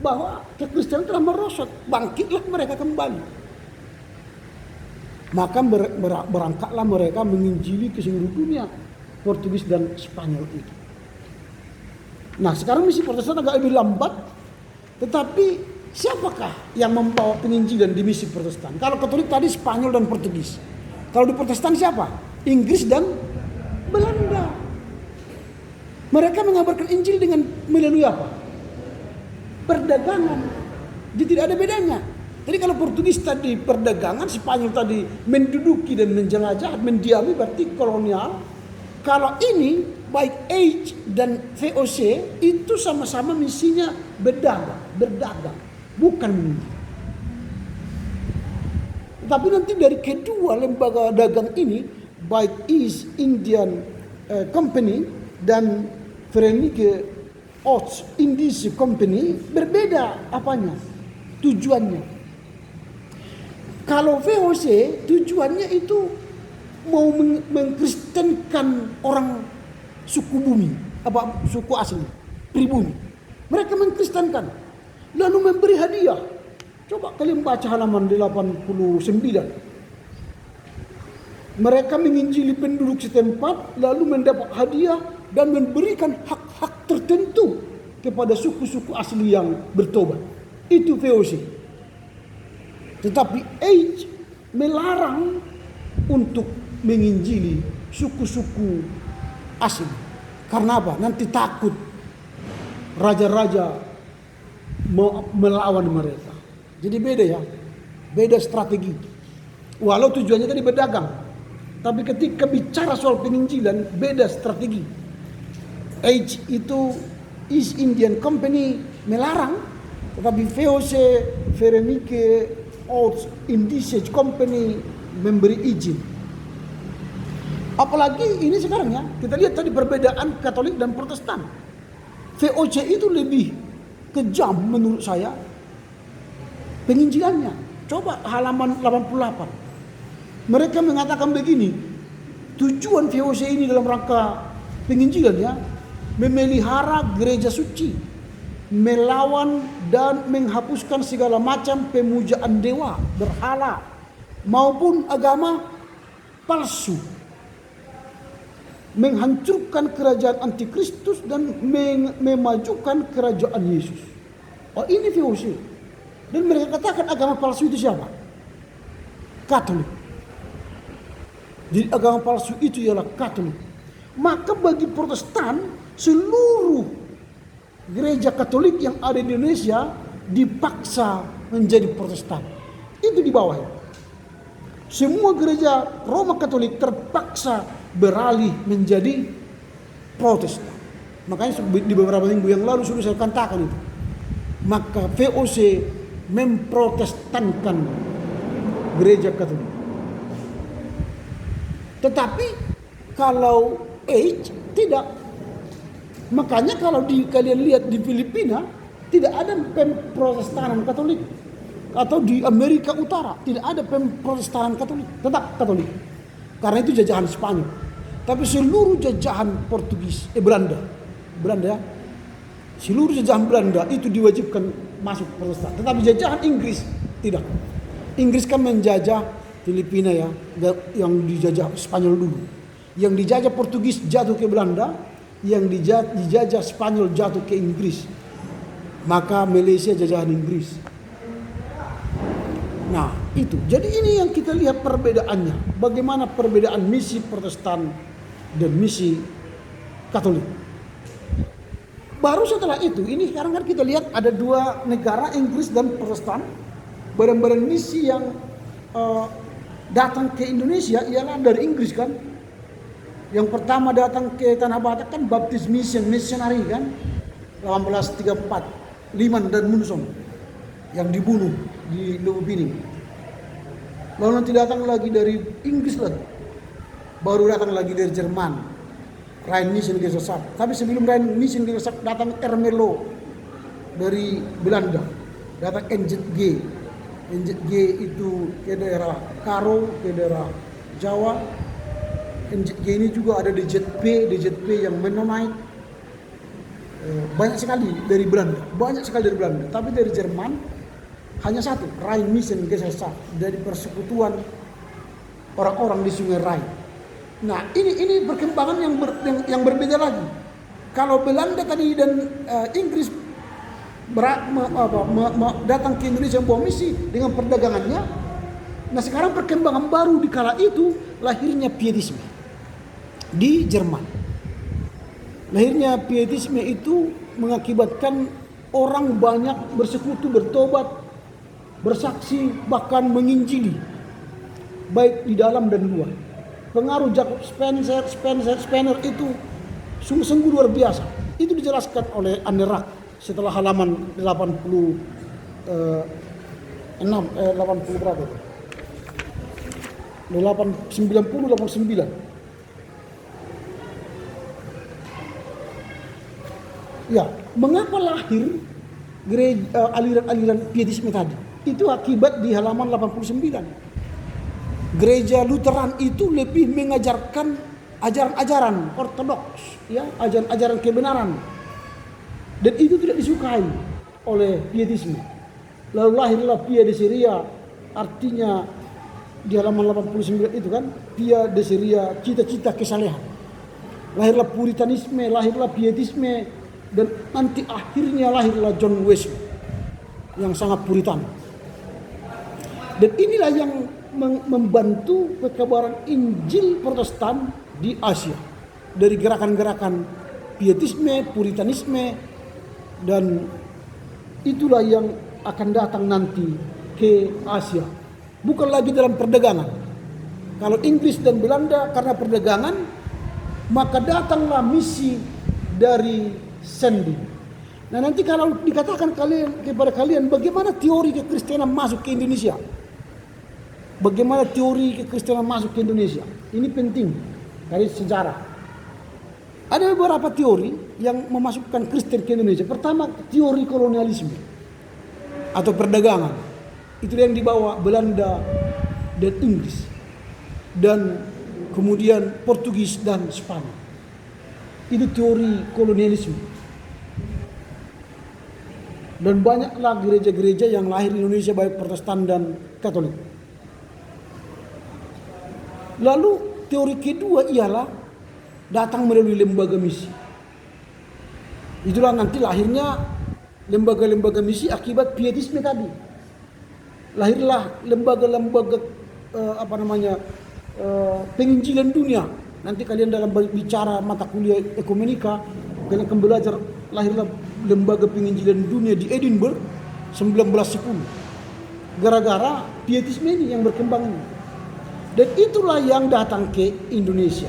bahwa kekristenan telah merosot, bangkitlah mereka kembali. Maka berangkatlah mereka menginjili ke seluruh dunia, Portugis dan Spanyol itu. Nah, sekarang misi Protestan agak lebih lambat, tetapi siapakah yang membawa penginjilan di misi Protestan? Kalau Katolik tadi Spanyol dan Portugis. Kalau di Protestan siapa? Inggris dan Belanda. Mereka mengabarkan Injil dengan melalui apa? Perdagangan. Jadi tidak ada bedanya. Jadi kalau Portugis tadi perdagangan, Spanyol tadi menduduki dan menjelajah, mendiami, berarti kolonial. Kalau ini baik H dan VOC itu sama-sama misinya berdagang, bukan menginjil. Tapi nanti dari kedua lembaga dagang ini, baik East Indian Company dan Verenigde Oost Indische Company, berbeda apanya? Tujuannya. Kalau VOC tujuannya itu mau mengkristenkan orang suku bumi, suku asli, pribumi. Mereka mengkristenkan, lalu memberi hadiah. Coba kalian baca halaman 89. Mereka menginjili penduduk setempat, lalu mendapat hadiah dan memberikan hak-hak tertentu kepada suku-suku asli yang bertobat. Itu VOC. Tetapi H melarang untuk menginjili suku-suku asli. Karena apa? Nanti takut raja-raja melawan mereka. Jadi beda ya. Beda strategi. Walau tujuannya tadi berdagang. Tapi ketika bicara soal penginjilan, beda strategi. H itu East Indian Company melarang. Tetapi VOC, Verenigde Oost Indische Company memberi izin. Apalagi ini sekarang ya, kita lihat tadi perbedaan Katolik dan Protestan. VOC itu lebih kejam menurut saya penginjilannya. Coba halaman 88. Mereka mengatakan begini, tujuan VOC ini dalam rangka penginjilan ya, memelihara gereja suci, melawan dan menghapuskan segala macam pemujaan dewa, berhala, maupun agama palsu, menghancurkan kerajaan antikristus dan memajukan kerajaan Yesus. Oh, ini VOC. Dan mereka katakan agama palsu itu siapa? Katolik. Jadi agama palsu itu ialah Katolik. Maka bagi Protestan, seluruh gereja Katolik yang ada di Indonesia dipaksa menjadi Protestan. Itu di bawah. Semua gereja Roma Katolik terpaksa beralih menjadi Protestan. Makanya di beberapa minggu yang lalu sudah saya katakan itu. Maka VOC memprotestankan gereja Katolik. Tetapi kalau H tidak. Makanya kalau kalian lihat di Filipina tidak ada pemprotestanan Katolik, atau di Amerika Utara tidak ada pemprotestanan Katolik, tetap Katolik. Karena itu jajahan Spanyol. Tapi seluruh jajahan Portugis, Belanda ya, seluruh jajahan Belanda itu diwajibkan masuk Protestan. Tetapi jajahan Inggris tidak. Inggris kan menjajah Filipina ya, yang dijajah Spanyol dulu. Yang dijajah Portugis jatuh ke Belanda, yang dijajah Spanyol jatuh ke Inggris. Maka Malaysia jajahan Inggris. Nah itu, jadi ini yang kita lihat perbedaannya. Bagaimana perbedaan misi Protestan dan misi Katolik. Baru setelah itu, ini sekarang kan kita lihat ada dua negara, Inggris dan Protestan. Badan-badan misi yang datang ke Indonesia ialah dari Inggris kan. Yang pertama datang ke Tanah Batak kan Baptist Mission, missionary kan, 1834, Liman dan Munson yang dibunuh di Lubini. Lalu nanti datang lagi dari Inggris lagi, baru datang lagi dari Jerman, Rhine Mission Gesellschaft. Tapi sebelum Rhine Mission Gesellschaft datang Ermelo dari Belanda, datang NZG. NZG itu ke daerah Karo, ke daerah Jawa. NZG ini juga ada DZP yang Mennonite. banyak sekali dari Belanda, tapi dari Jerman hanya satu, Rheinischen-Gesellschaft, dari persekutuan orang-orang di Sungai Rhine. Nah, ini perkembangan yang berbeda lagi. Kalau Belanda tadi dan Inggris datang ke Indonesia membawa misi dengan perdagangannya. Nah, sekarang perkembangan baru di kala itu lahirnya Pietisme di Jerman. Lahirnya Pietisme itu mengakibatkan orang banyak bersekutu, bertobat, bersaksi, bahkan menginjili, baik di dalam dan luar. Pengaruh Jacob Spener itu sungguh luar biasa. Itu dijelaskan oleh Anderach setelah halaman 80 berapa itu? 89. Ya, mengapa lahir aliran Pietisme tadi? Itu akibat di halaman 89. Gereja Lutheran itu lebih mengajarkan ajaran-ajaran ortodoks, ya, ajaran-ajaran kebenaran. Dan itu tidak disukai oleh Pietisme. Lalu lahirlah Pia de Syria, artinya di halaman 89 itu kan, Pia de Syria, cita-cita kesalehan. Lahirlah Puritanisme, lahirlah Pietisme, dan nanti akhirnya lahirlah John Wesley yang sangat Puritan. Dan inilah yang membantu pekabaran Injil Protestan di Asia dari gerakan-gerakan Pietisme, Puritanisme, dan itulah yang akan datang nanti ke Asia. Bukan lagi dalam perdagangan. Kalau Inggris dan Belanda karena perdagangan, maka datanglah misi dari Sandy. Nah, nanti kalau dikatakan kepada kalian bagaimana teori kekristenan masuk ke Indonesia, bagaimana teori kekristenan masuk ke Indonesia, ini penting dari sejarah. Ada beberapa teori yang memasukkan Kristen ke Indonesia. Pertama, teori kolonialisme atau perdagangan. Itu yang dibawa Belanda dan Inggris, dan kemudian Portugis dan Spanyol. Itu teori kolonialisme. Dan banyaklah gereja-gereja yang lahir di Indonesia, baik Protestan dan Katolik. Lalu teori kedua ialah datang melalui lembaga misi. Itulah nanti lahirnya lembaga-lembaga misi akibat Pietisme tadi. Lahirlah lembaga-lembaga penginjilan dunia. Nanti kalian dalam bicara mata kuliah ekumenika, kalian akan belajar lahirlah lembaga penginjilan dunia di Edinburgh 1910. Gara-gara Pietisme ini yang berkembang ini. Dan itulah yang datang ke Indonesia.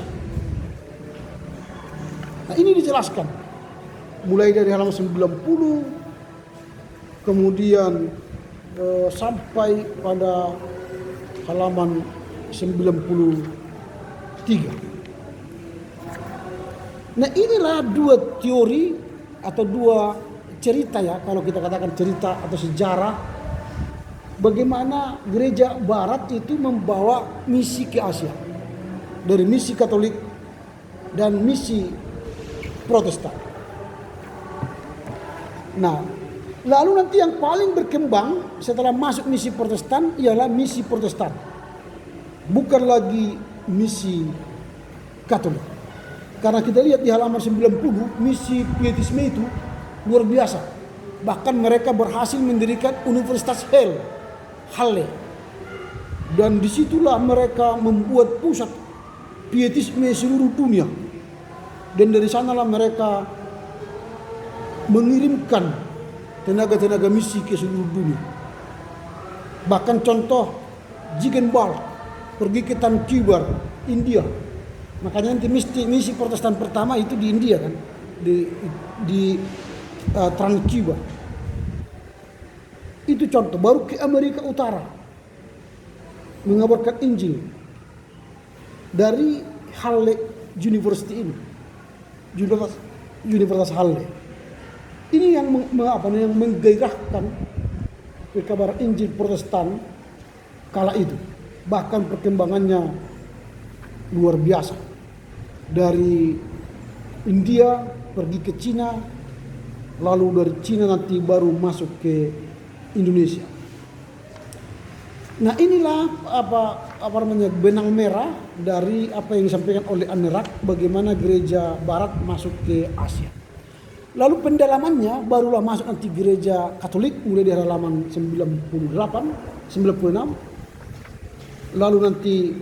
Nah, ini dijelaskan mulai dari halaman 90 kemudian sampai pada halaman 93. Nah, inilah dua teori atau dua cerita, ya, kalau kita katakan cerita atau sejarah, bagaimana gereja barat itu membawa misi ke Asia. Dari misi Katolik dan misi Protestan. Nah, lalu nanti yang paling berkembang setelah masuk misi Protestan ialah misi Protestan. Bukan lagi misi Katolik. Karena kita lihat di halaman 90, misi Pietisme itu luar biasa. Bahkan mereka berhasil mendirikan Universitas Halle. Dan disitulah mereka membuat pusat Pietisme seluruh dunia. Dan dari sanalah mereka mengirimkan tenaga-tenaga misi ke seluruh dunia. Bahkan contoh Ziegenbalg pergi ke Tanquibar, India. Makanya nanti misi Protestan pertama itu di India kan, di Tanquibar. Itu contoh. Baru ke Amerika Utara mengabarkan Injil dari Halle University ini, Universitas Halle. Ini yang menggairahkan kabar Injil Protestan kala itu. Bahkan perkembangannya luar biasa. Dari India pergi ke Cina, lalu dari Cina nanti baru masuk ke Indonesia. Nah inilah apa namanya benang merah dari apa yang disampaikan oleh Anerak bagaimana gereja Barat masuk ke Asia. Lalu pendalamannya barulah masuk nanti gereja Katolik mulai dari halaman 96, lalu nanti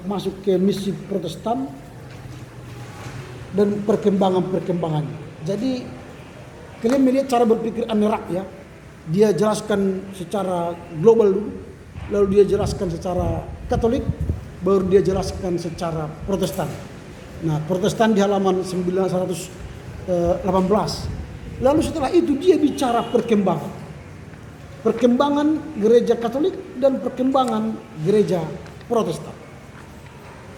masuk ke misi Protestan dan perkembangannya. Jadi kalian melihat cara berpikir Anerak ya, dia jelaskan secara global dulu, lalu dia jelaskan secara Katolik, baru dia jelaskan secara Protestan. Nah Protestan di halaman 918. Lalu setelah itu dia bicara perkembangan gereja Katolik dan perkembangan gereja Protestan.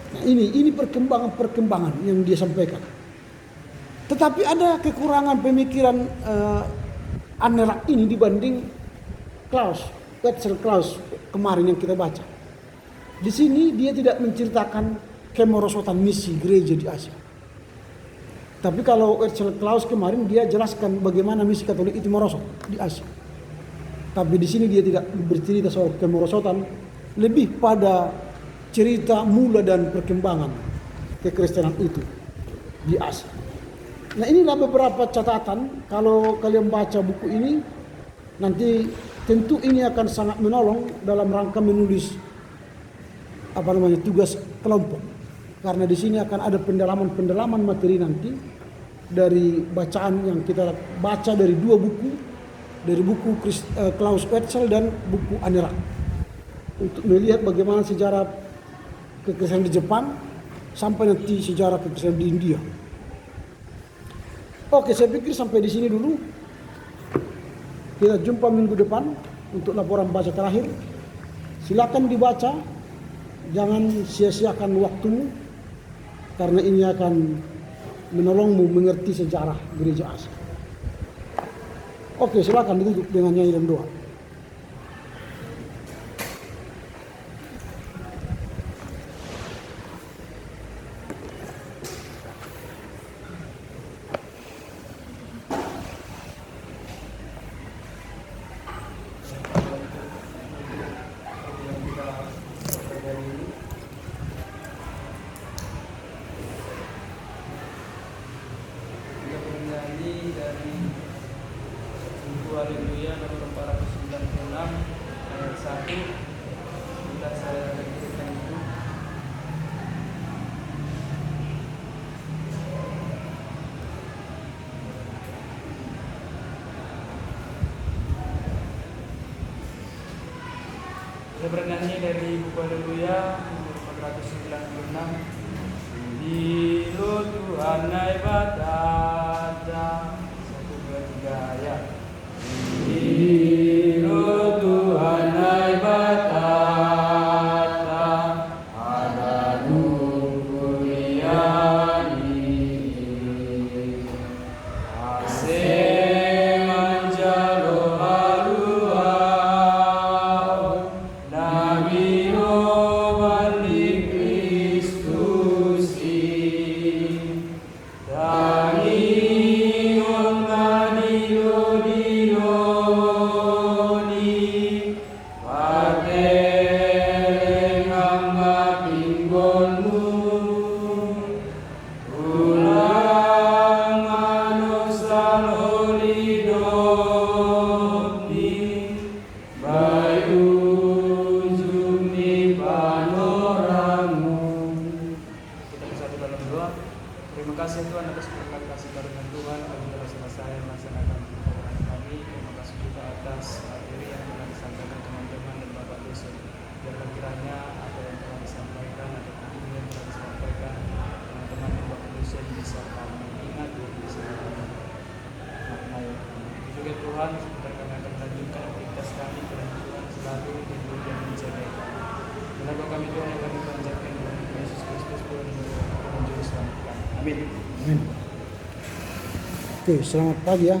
Nah ini perkembangan yang dia sampaikan. Tetapi ada kekurangan pemikiran Anerak ini dibanding Wetzel Klaus kemarin yang kita baca. Di sini dia tidak menceritakan kemerosotan misi gereja di Asia. Tapi kalau Wetzel Klaus kemarin dia jelaskan bagaimana misi Katolik itu merosot di Asia. Tapi di sini dia tidak bercerita soal kemerosotan, lebih pada cerita mula dan perkembangan kekristenan itu di Asia. Nah inilah beberapa catatan kalau kalian baca buku ini, nanti tentu ini akan sangat menolong dalam rangka menulis tugas kelompok. Karena di sini akan ada pendalaman materi nanti dari bacaan yang kita baca dari dua buku, dari buku Klaus Wetzel dan buku Anerak, untuk melihat bagaimana sejarah kekristenan di Jepang sampai nanti sejarah kekristenan di India. Oke, saya pikir sampai di sini dulu. Kita jumpa minggu depan untuk laporan baca terakhir. Silakan dibaca, jangan sia-siakan waktumu, karena ini akan menolongmu mengerti sejarah gereja Asia. Oke, silakan ditutup dengan nyanyi dan doa. Haleluya nomor 496 ayat 1 sudah saya registrasikan itu. Saya bernyanyi dari buku Haleluya nomor 496. Dilo Tuhan naik batata 1, 2, 3 ya. Dilo Tuhan naik batata ada nukuliani ase manjalo haluau nabino bandi Kristusi dani onganilo diloni pateleng hamba pinggolmu ulang manusan holidoni bayu jumi panoramu. Kita bersatu dalam doa. Terima kasih Tuhan atas berkat kasih karunia Tuhan bagi telah selesai melaksanakan pekerjaan kami. Terima kasih juga atas materi yang telah disampaikan teman-teman dan Bapak Dosen. Biarlah kiranya apa yang telah disampaikan atau ilmu yang telah disampaikan teman-teman dan Bapak Dosen bisa kami ingat dan bisa kami maknai. Itu juga Tuhan, sebentar kami akan melanjutkan aktivitas kami dan Tuhan selalu lindungi dan menjaga kami. Menaga kami Tuhan yang kami panjatkan dalam Yesus Kristus Tuhan dan Juru Selamat kami. Amin. Amin. Oke, selamat pagi ya.